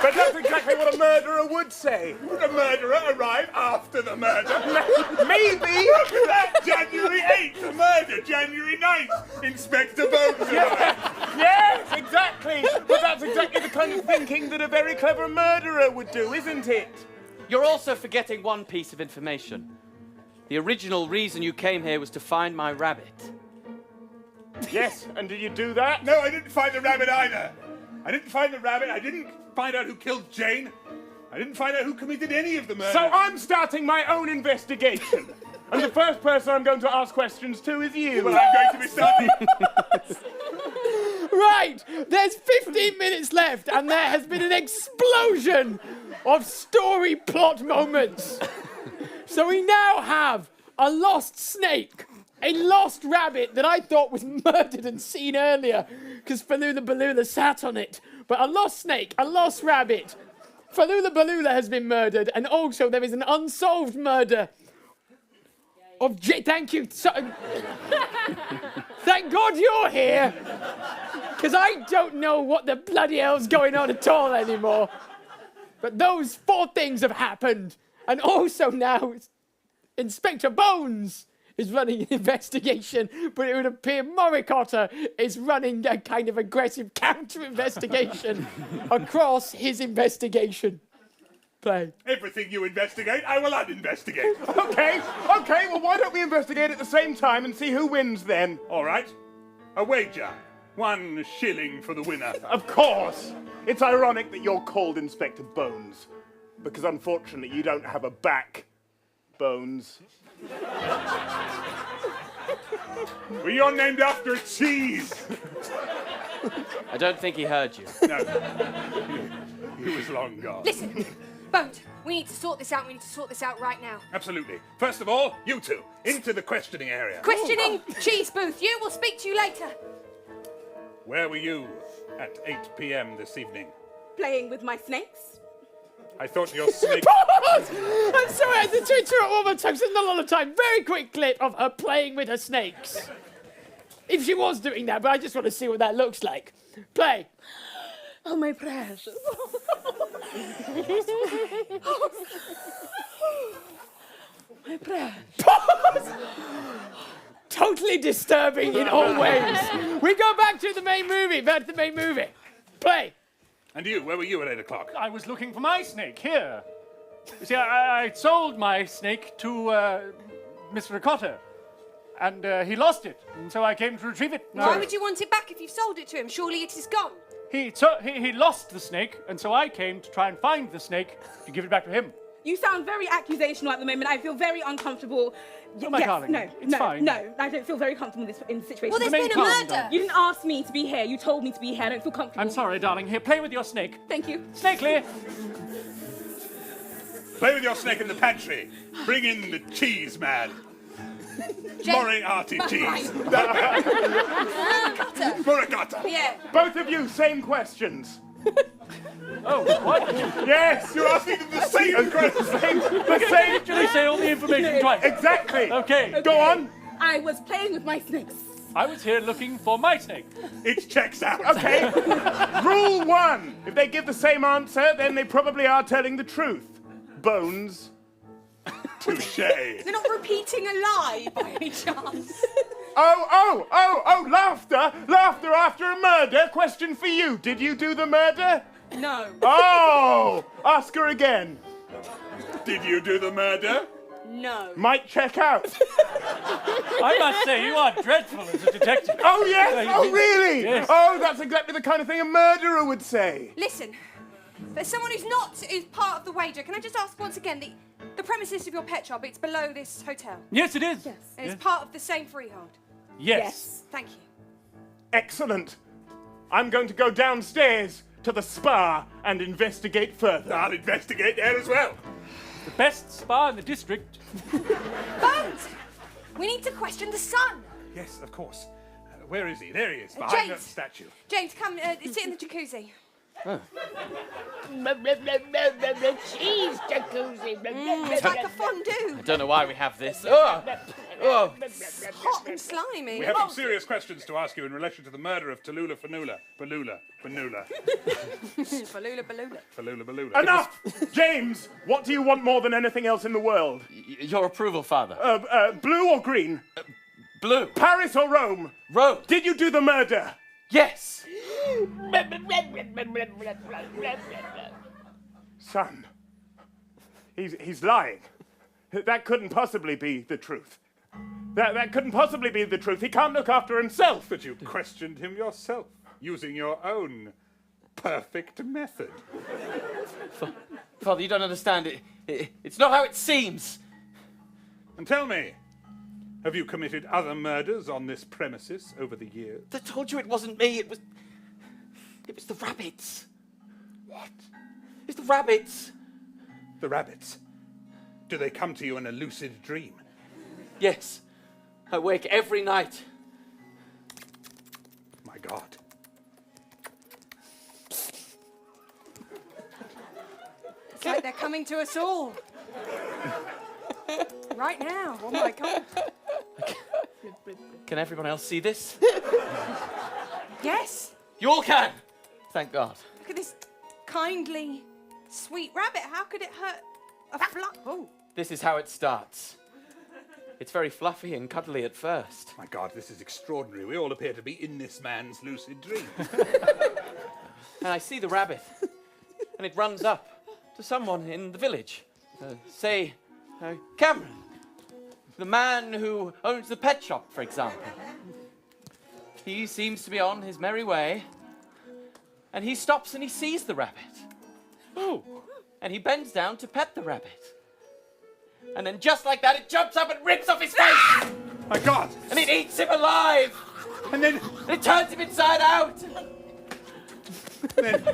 But that's exactly what a murderer would say. Would a murderer arrive after the murder? Maybe. Look at that! January 8th, the murder. January 9th, Inspector Bones arrived. Yes, exactly. But that's exactly the kind of thinking that a very clever murderer would do, isn't it? You're also forgetting one piece of information. The original reason you came here was to find my rabbit. Yes, and did you do that? No, I didn't find the rabbit either. I didn't find the rabbit. I didn't find out who killed Jane. I didn't find out who committed any of the murders. So I'm starting my own investigation. And the first person I'm going to ask questions to is you. Well, I'm going to be starting. Right, there's 15 minutes left and there has been an explosion of story plot moments. So we now have a lost snake, a lost rabbit that I thought was murdered and seen earlier because Fallula Balula sat on it. But a lost snake, a lost rabbit. Fallula Balula has been murdered and also there is an unsolved murder of thank you. Thank God you're here. Because I don't know what the bloody hell's going on at all anymore. But those 4 things have happened. And also now, Inspector Bones is running an investigation, but it would appear Moricotta is running a kind of aggressive counter-investigation across his investigation. Play. Everything you investigate, I will uninvestigate. Okay, well, why don't we investigate at the same time and see who wins then? All right. A wager. 1 shilling for the winner. Of course. It's ironic that you're called Inspector Bones, because unfortunately you don't have a back, Bones. Well, you're named after a cheese. I don't think he heard you. No. He was long gone. Listen, Bones, we need to sort this out. We need to sort this out right now. Absolutely. First of all, you two, into the questioning area. Questioning cheese booth. You will speak to you later. Where were you at 8 p.m. this evening? Playing with my snakes. I thought your snake... I'm sorry, I had to tweet through it one more time, so not a lot of time. Very quick clip of her playing with her snakes. If she was doing that, but I just want to see what that looks like. Play. Oh, my precious. My precious. Totally disturbing in all ways. We go back to the main movie. Play. And you, where were you at 8 o'clock? I was looking for my snake here. You see, I sold my snake to Mr. Ricotta, and he lost it, and so I came to retrieve it. Why would you want it back if you've sold it to him? Surely it is gone. He lost the snake, and so I came to try and find the snake to give it back to him. You sound very accusational at the moment. I feel very uncomfortable. Oh, my darling, it's fine. No, I don't feel very comfortable in this situation. Well, there's been a murder. You didn't ask me to be here. You told me to be here. I don't feel comfortable. I'm sorry, darling. Here, play with your snake. Thank you. Snakely! Play with your snake in the pantry. Bring in the cheese man. Moriarty cheese. Moricotta. Yeah. Both of you, same questions. Oh, what? Yes, you're asking them the same question. Literally say all the information twice. Exactly. Okay. Go on. I was playing with my snakes. I was here looking for my snake. It checks out. Okay. Rule 1. If they give the same answer, then they probably are telling the truth. Bones. Touche. They're not repeating a lie by any chance. Oh, laughter. Laughter after a murder. Question for you. Did you do the murder? No. Oh! Ask her again. Did you do the murder? No. Might check out. I must say, you are dreadful as a detective. Oh, yes? Oh, really? Yes. Oh, that's exactly the kind of thing a murderer would say. Listen, for someone who's part of the wager, can I just ask once again, the premises of your pet shop, it's below this hotel? Yes, it is. Yes. And Yes. it's part of the same freehold? Yes. Thank you. Excellent. I'm going to go downstairs to the spa and investigate further. I'll investigate there as well. The best spa in the district. Bones! We need to question the sun. Yes, of course. Where is he? There he is, behind James. that statue. James, come, sit in the jacuzzi. Cheese jacuzzi. It's like a fondue. I don't know why we have this. Oh! Hot and slimy. We have some serious questions to ask you in relation to the murder of Tallulah Fanula. Balula. Balula. Enough! James, what do you want more than anything else in the world? Your approval, Father. Blue or green? Blue. Paris or Rome? Rome. Did you do the murder? Yes. Son, he's lying. That couldn't possibly be the truth. That couldn't possibly be the truth. He can't look after himself. But you questioned him yourself, using your own perfect method. Father, you don't understand. It's not how it seems. And tell me, have you committed other murders on this premises over the years? I told you it wasn't me. It was the rabbits. What? It's the rabbits. The rabbits? Do they come to you in a lucid dream? Yes. I wake every night. My God. It's like they're coming to us all. Right now. Oh my God. Can everyone else see this? Yes. You all can. Thank God. Look at this kindly, sweet rabbit. How could it hurt a Oh. This is how it starts. It's very fluffy and cuddly at first. My God, this is extraordinary. We all appear to be in this man's lucid dream. And I see the rabbit, and it runs up to someone in the village. Say, Cameron. The man who owns the pet shop, for example. He seems to be on his merry way, and he stops and he sees the rabbit. Oh. And he bends down to pet the rabbit. And then just like that, it jumps up and rips off his face! My God! And it eats him alive! And then... it turns him inside out! Then...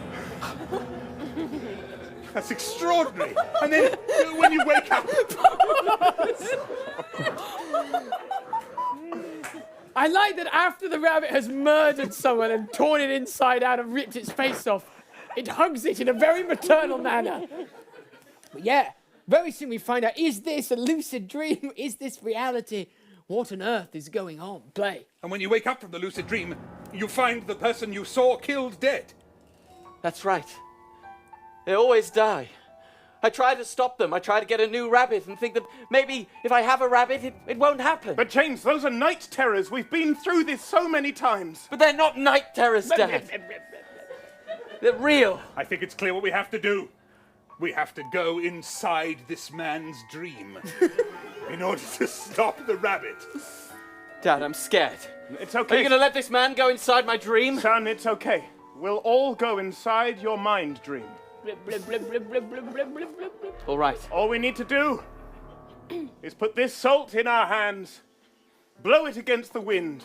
That's extraordinary! And then, when you wake up... I like that after the rabbit has murdered someone and torn it inside out and ripped its face off, it hugs it in a very maternal manner. But yeah, very soon we find out, is this a lucid dream? Is this reality? What on earth is going on? Play. And when you wake up from the lucid dream, you find the person you saw killed dead. That's right. They always die. I try to stop them. I try to get a new rabbit and think that maybe if I have a rabbit, it won't happen. But James, those are night terrors. We've been through this so many times. But they're not night terrors, Dad. They're real. I think it's clear what we have to do. We have to go inside this man's dream in order to stop the rabbit. Dad, I'm scared. It's okay. Are you going to let this man go inside my dream? Son, it's okay. We'll all go inside your mind dream. All right. All we need to do is put this salt in our hands, blow it against the wind,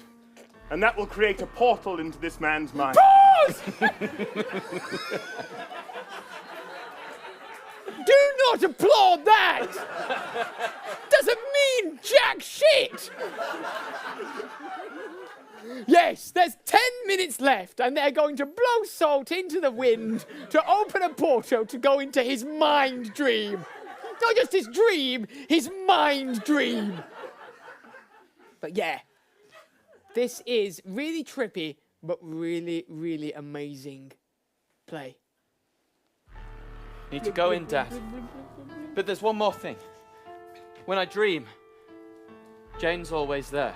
and that will create a portal into this man's mind. Pause! Do not applaud that! Doesn't mean jack shit! Yes, there's 10 minutes left, and they're going to blow salt into the wind to open a portal to go into his mind dream. Not just his dream, his mind dream. But yeah, this is really trippy, but really, really amazing play. Need to go in, Dad. But there's one more thing. When I dream, Jane's always there.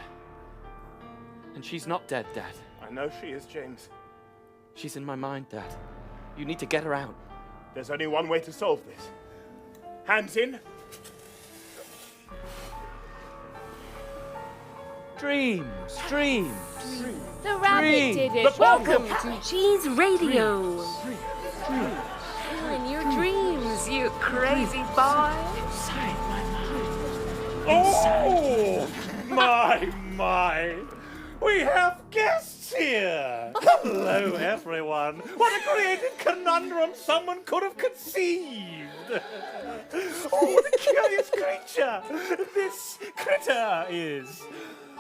And she's not dead, Dad. I know she is, James. She's in my mind, Dad. You need to get her out. There's only one way to solve this. Hands in. Dreams, dreams. The rabbit did it. But welcome to Cheese Radio. In your dreams, you crazy boy. Oh, my. We have guests here. Hello, everyone. What a creative conundrum someone could have conceived. Oh, what a curious creature this critter is.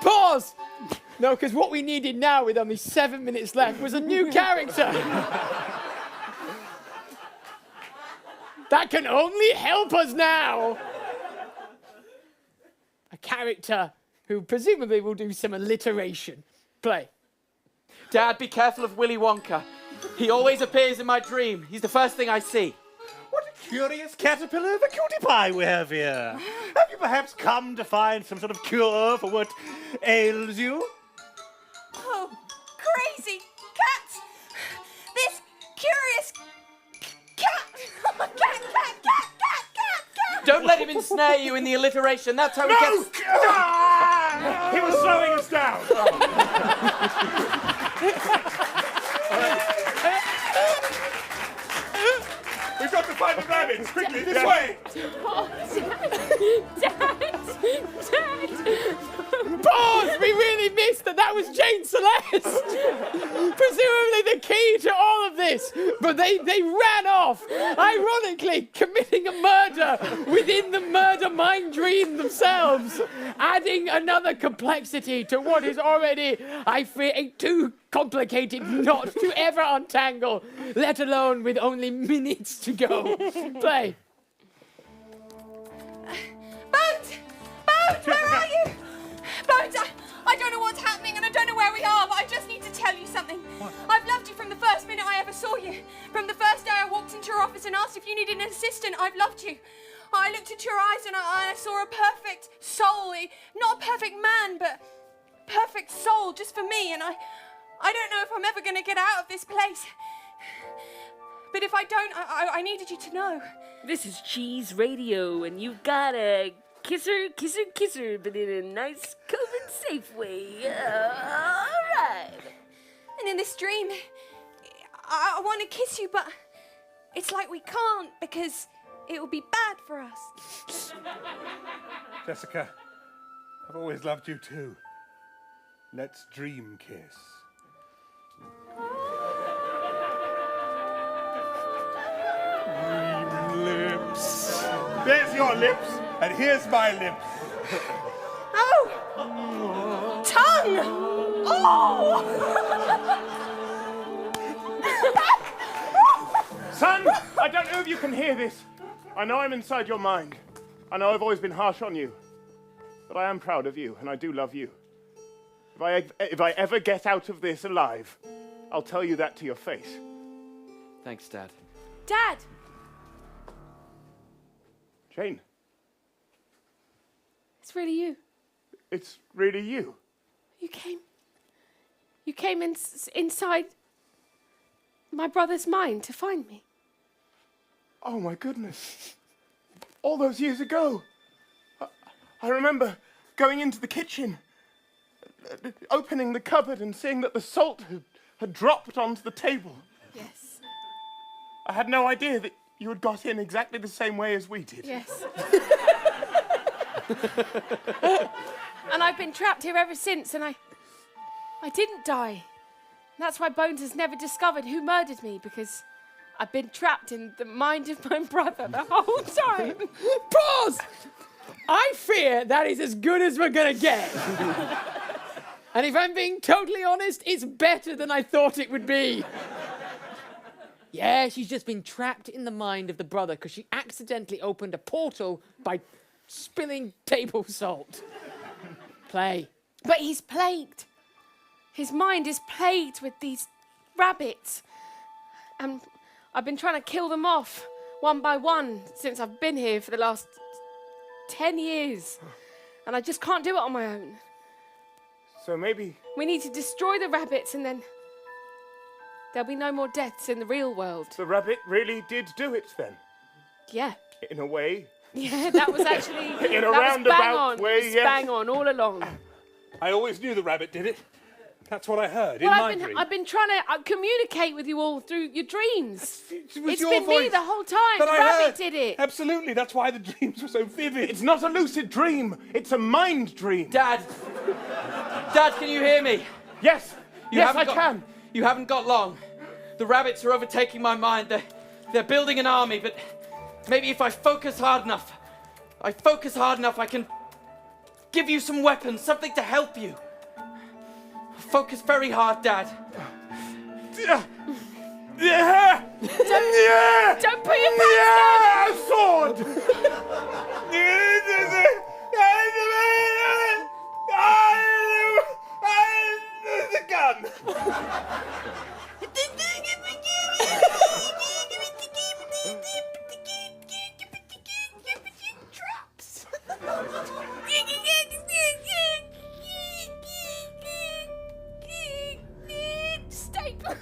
Pause! No, because what we needed now with only 7 minutes left was a new character. That can only help us now. A character who presumably will do some alliteration. Play. Dad, be careful of Willy Wonka. He always appears in my dream. He's the first thing I see. What a curious caterpillar of a cutie pie we have here. Have you perhaps come to find some sort of cure for what ails you? Oh, crazy cat! This curious cat! Cat! Don't let him ensnare you in the alliteration. That's how he gets... He was slowing us down. We've got to find the rabbits. Quickly, this way. Dad! Pause! We really missed that. That was Jane Celeste. Presumably the key to all of this. But they ran off, ironically committing a murder within the murder mind dream themselves, adding another complexity to what is already, I fear, a too complicated knot to ever untangle, let alone with only minutes to go. Play. Bones! Bones, where are you? Bones, I don't know what's happening and I don't know where we are, but I just need to tell you something. What? I've loved you from the first minute I ever saw you. From the first day I walked into your office and asked if you needed an assistant, I've loved you. I looked into your eyes and I saw a perfect soul. Not a perfect man, but perfect soul just for me. And I don't know if I'm ever going to get out of this place. But if I don't, I needed you to know. This is Cheese Radio, and you've got a kisser, but in a nice, COVID-safe way. All right. And in this dream, I want to kiss you, but it's like we can't because it will be bad for us. Jessica, I've always loved you too. Let's dream kiss. Dream lips. There's your lips, and here's my lips. Oh! Tongue! Oh! Son, I don't know if you can hear this. I know I'm inside your mind. I know I've always been harsh on you. But I am proud of you, and I do love you. If I ever get out of this alive, I'll tell you that to your face. Thanks, Dad. Dad! Jane, It's really you. it's really you. You came inside my brother's mind to find me. Oh my goodness. All those years ago. I remember going into the kitchen, opening the cupboard and seeing that the salt had dropped onto the table. Yes. I had no idea that you had got in exactly the same way as we did. Yes. And I've been trapped here ever since, and I didn't die. That's why Bones has never discovered who murdered me, because I've been trapped in the mind of my brother the whole time. Pause! I fear that is as good as we're gonna get. And if I'm being totally honest, it's better than I thought it would be. Yeah, she's just been trapped in the mind of the brother because she accidentally opened a portal by spilling table salt. Play. But he's plagued. His mind is plagued with these rabbits. And I've been trying to kill them off one by one since I've been here for the last 10 years. And I just can't do it on my own. So maybe... We need to destroy the rabbits and then there'll be no more deaths in the real world. The rabbit really did do it then? Yeah. In a way? Yeah, that was actually... In a that was bang roundabout on. way, It was yes. bang on all along. I always knew the rabbit did it. That's what I heard Well, in my dream. I've been trying to communicate with you all through your dreams. was It's your been me voice the whole time. that The I rabbit heard. did it. Absolutely, that's why the dreams were so vivid. It's not a lucid dream. It's a mind dream. Dad! Dad, can you hear me? Yes. Yes, I got, can. You haven't got long. The rabbits are overtaking my mind. They're building an army, but maybe if I focus hard enough, I can give you some weapons, something to help you. Focus very hard, Dad. Yeah. Don't put your pants down. Sword. The gun. Traps. Stapler.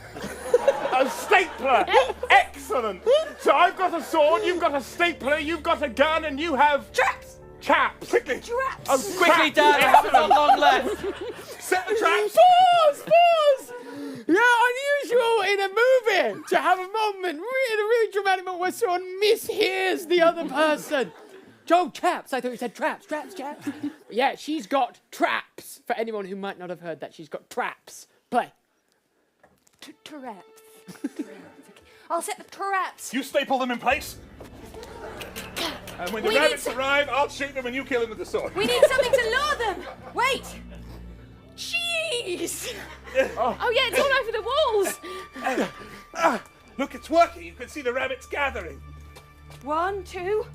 A stapler. Excellent. So I've got a sword, you've got a stapler, you've got a gun, and you have... Traps. Chaps. Quickly. Traps. Oh, Quickly, traps. Dad, I haven't got long left. Set the traps. Pause! Yeah, unusual in a movie to have a moment, a really dramatic moment where someone mishears the other person. Joe, traps. I thought you said traps. Traps. Yeah, she's got traps. For anyone who might not have heard that, she's got traps. Play. Traps. I'll set the traps. You staple them in place. And when the We need rabbits to- arrive, I'll shoot them and you kill them with the sword. We need something to lure them. Wait. Cheese. Oh yeah, it's all over the walls. Look, it's working. You can see the rabbits gathering. 1, 2,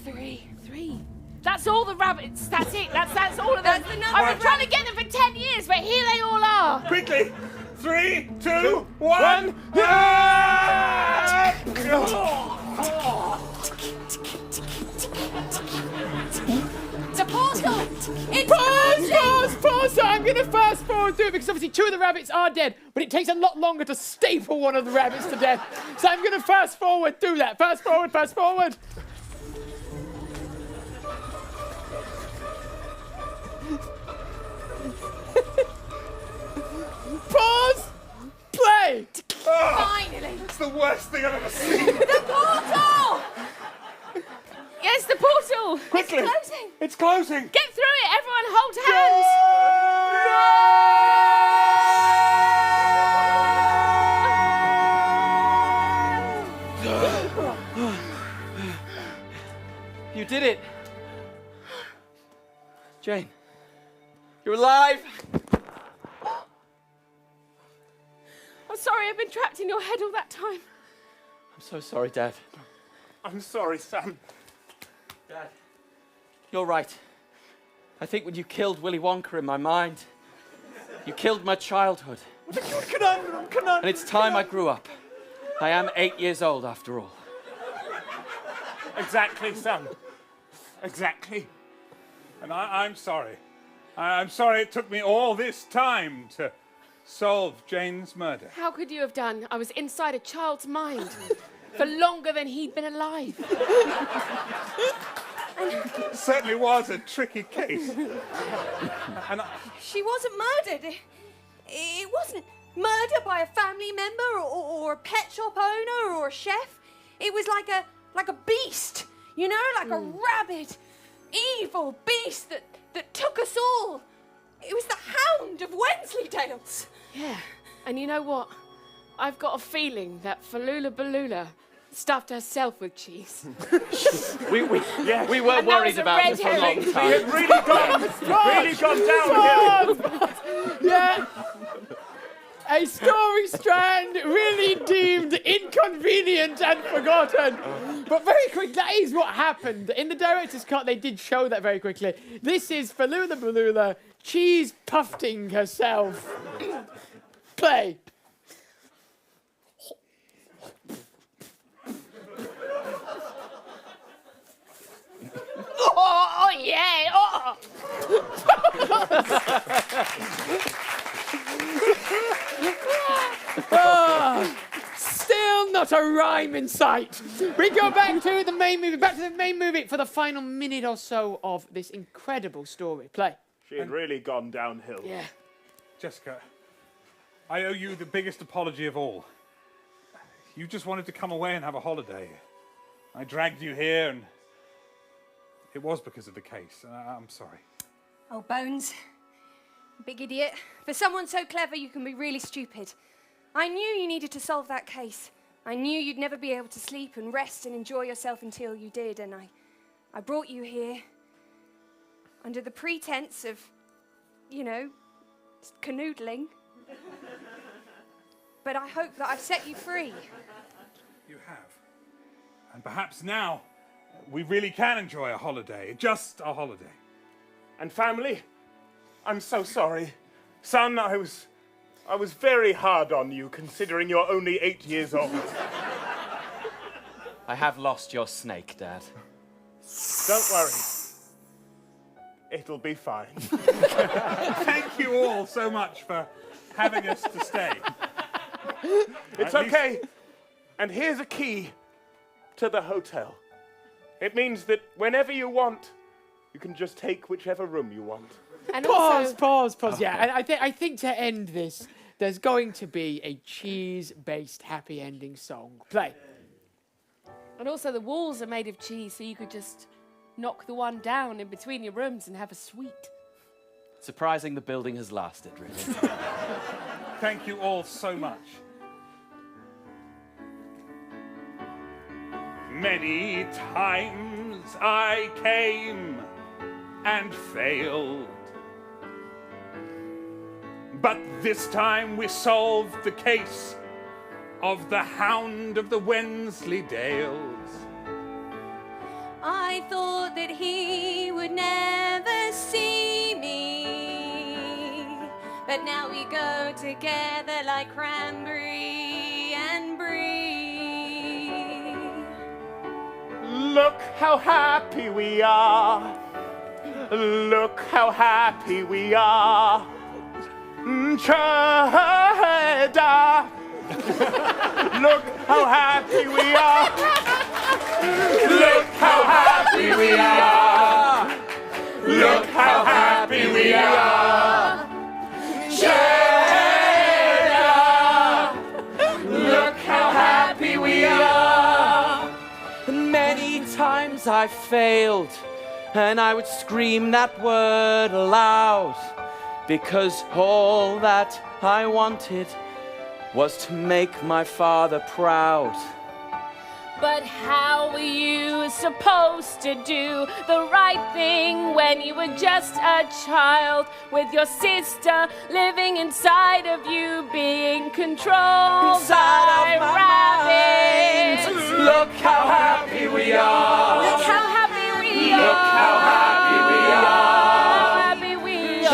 3. That's all the rabbits. That's it. That's all of them. That's the number I've of been trying to get them for 10 years, but here they all are. Quickly. 3, 2, 1. It's a portal. It's Pause! I'm going to fast forward through it because obviously 2 of the rabbits are dead, but it it takes a lot longer to staple one of the rabbits to death. So I'm going to fast forward through that. Fast forward, fast forward. Pause. Play. Finally. It's the worst thing I've ever seen. The portal! Yes, the portal. Quickly. It's closing. It's closing. Get through it. Everyone hold hands. You did it. Jane, you're alive. I'm sorry I've been trapped in your head all that time. I'm so sorry, Dad. I'm sorry, Sam. Dad, you're right. I think when you killed Willy Wonka in my mind, you killed my childhood. Conundrum. And it's time I grew up. I am 8 years old after all. Exactly, Sam. Exactly. And I'm sorry. I'm sorry it took me all this time to solve Jane's murder. How could you have done? I was inside a child's mind for longer than he'd been alive. It certainly was a tricky case. And She wasn't murdered. It wasn't murder by a family member or a pet shop owner or a chef. It was like a beast, you know, like a rabid, evil beast that took us all. It was the Hound of Wensleydales. Yeah, and you know what? I've got a feeling that Falula Balula stuffed herself with cheese. We were And that worried was a about red it for a long herring. time. It really gone downhill. Yeah. A story strand really deemed inconvenient and forgotten. But very quick, that is what happened. In the director's cut, they did show that very quickly. This is Falula Balula, cheese puffing herself. Play. Oh, yeah! Oh. Still not a rhyme in sight. We go back to the main movie, for the final minute or so of this incredible story. Play. She had really gone downhill. Yeah. Jessica, I owe you the biggest apology of all. You just wanted to come away and have a holiday. I dragged you here, and it was because of the case. I'm sorry. Oh, Bones. Big idiot. For someone so clever, you can be really stupid. I knew you needed to solve that case. I knew you'd never be able to sleep and rest and enjoy yourself until you did, and I brought you here under the pretense of, you know, canoodling. But I hope that I've set you free. You have. And perhaps now we really can enjoy a holiday. Just a holiday. And family, I'm so sorry. Son, I was very hard on you, considering you're only 8 years old. I have lost your snake, Dad. Don't worry. It'll be fine. Thank you all so much for having us to stay. It's okay. And here's a key to the hotel. It means that whenever you want, you can just take whichever room you want. And Pause. Yeah, and I think to end this, there's going to be a cheese-based happy ending song. Play. And also the walls are made of cheese, so you could just knock the one down in between your rooms and have a sweet. Surprising the building has lasted, really. Thank you all so much. Many times I came and failed. But this time we solved the case of the Hound of the Wensleydales. I thought that he would never see me, but now we go together like cranberry and brie. Look how happy we are. Look how happy we are. cheddar. Look how happy we are. Look how happy we are. Look how happy we are. Cheddar. Look how happy we are. Many times I failed, and I would scream that word aloud, because all that I wanted was to make my father proud. But how were you supposed to do the right thing when you were just a child, with your sister living inside of you, being controlled by rabbits? Look how happy we are. Look how happy we are. Look how happy we are. How happy we are.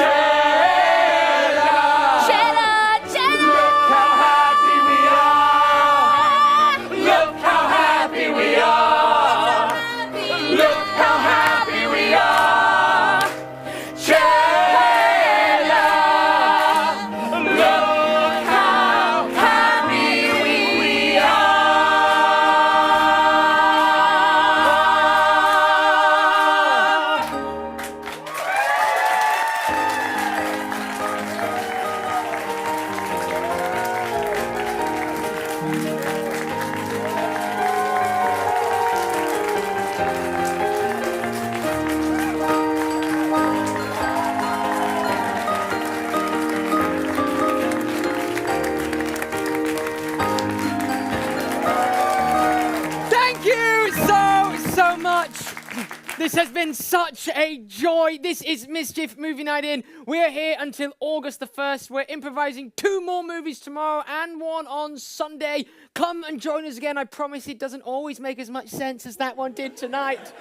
This has been such a joy. This is Mischief Movie Night In. We're here until August the 1st. We're improvising 2 more movies tomorrow and 1 on Sunday. Come and join us again. I promise it doesn't always make as much sense as that one did tonight.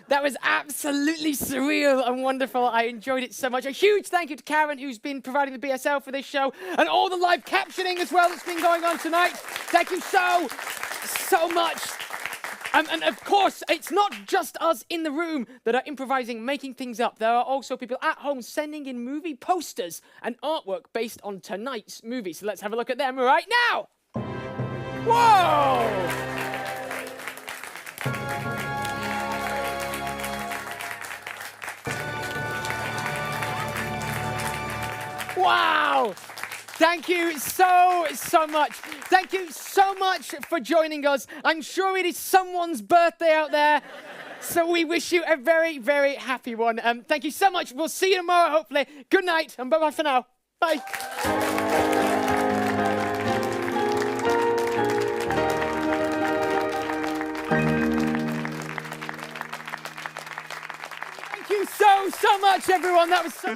That was absolutely surreal and wonderful. I enjoyed it so much. A huge thank you to Karen, who's been providing the BSL for this show, and all the live captioning as well that's been going on tonight. Thank you so much. And of course, it's not just us in the room that are improvising, making things up. There are also people at home sending in movie posters and artwork based on tonight's movie. So let's have a look at them right now. Whoa! Wow! Thank you so much. Thank you so much for joining us. I'm sure it is someone's birthday out there, so we wish you a very, very happy one. Thank you so much. We'll see you tomorrow, hopefully. Good night, and bye-bye for now. Bye. Thank you so much, everyone. That was so...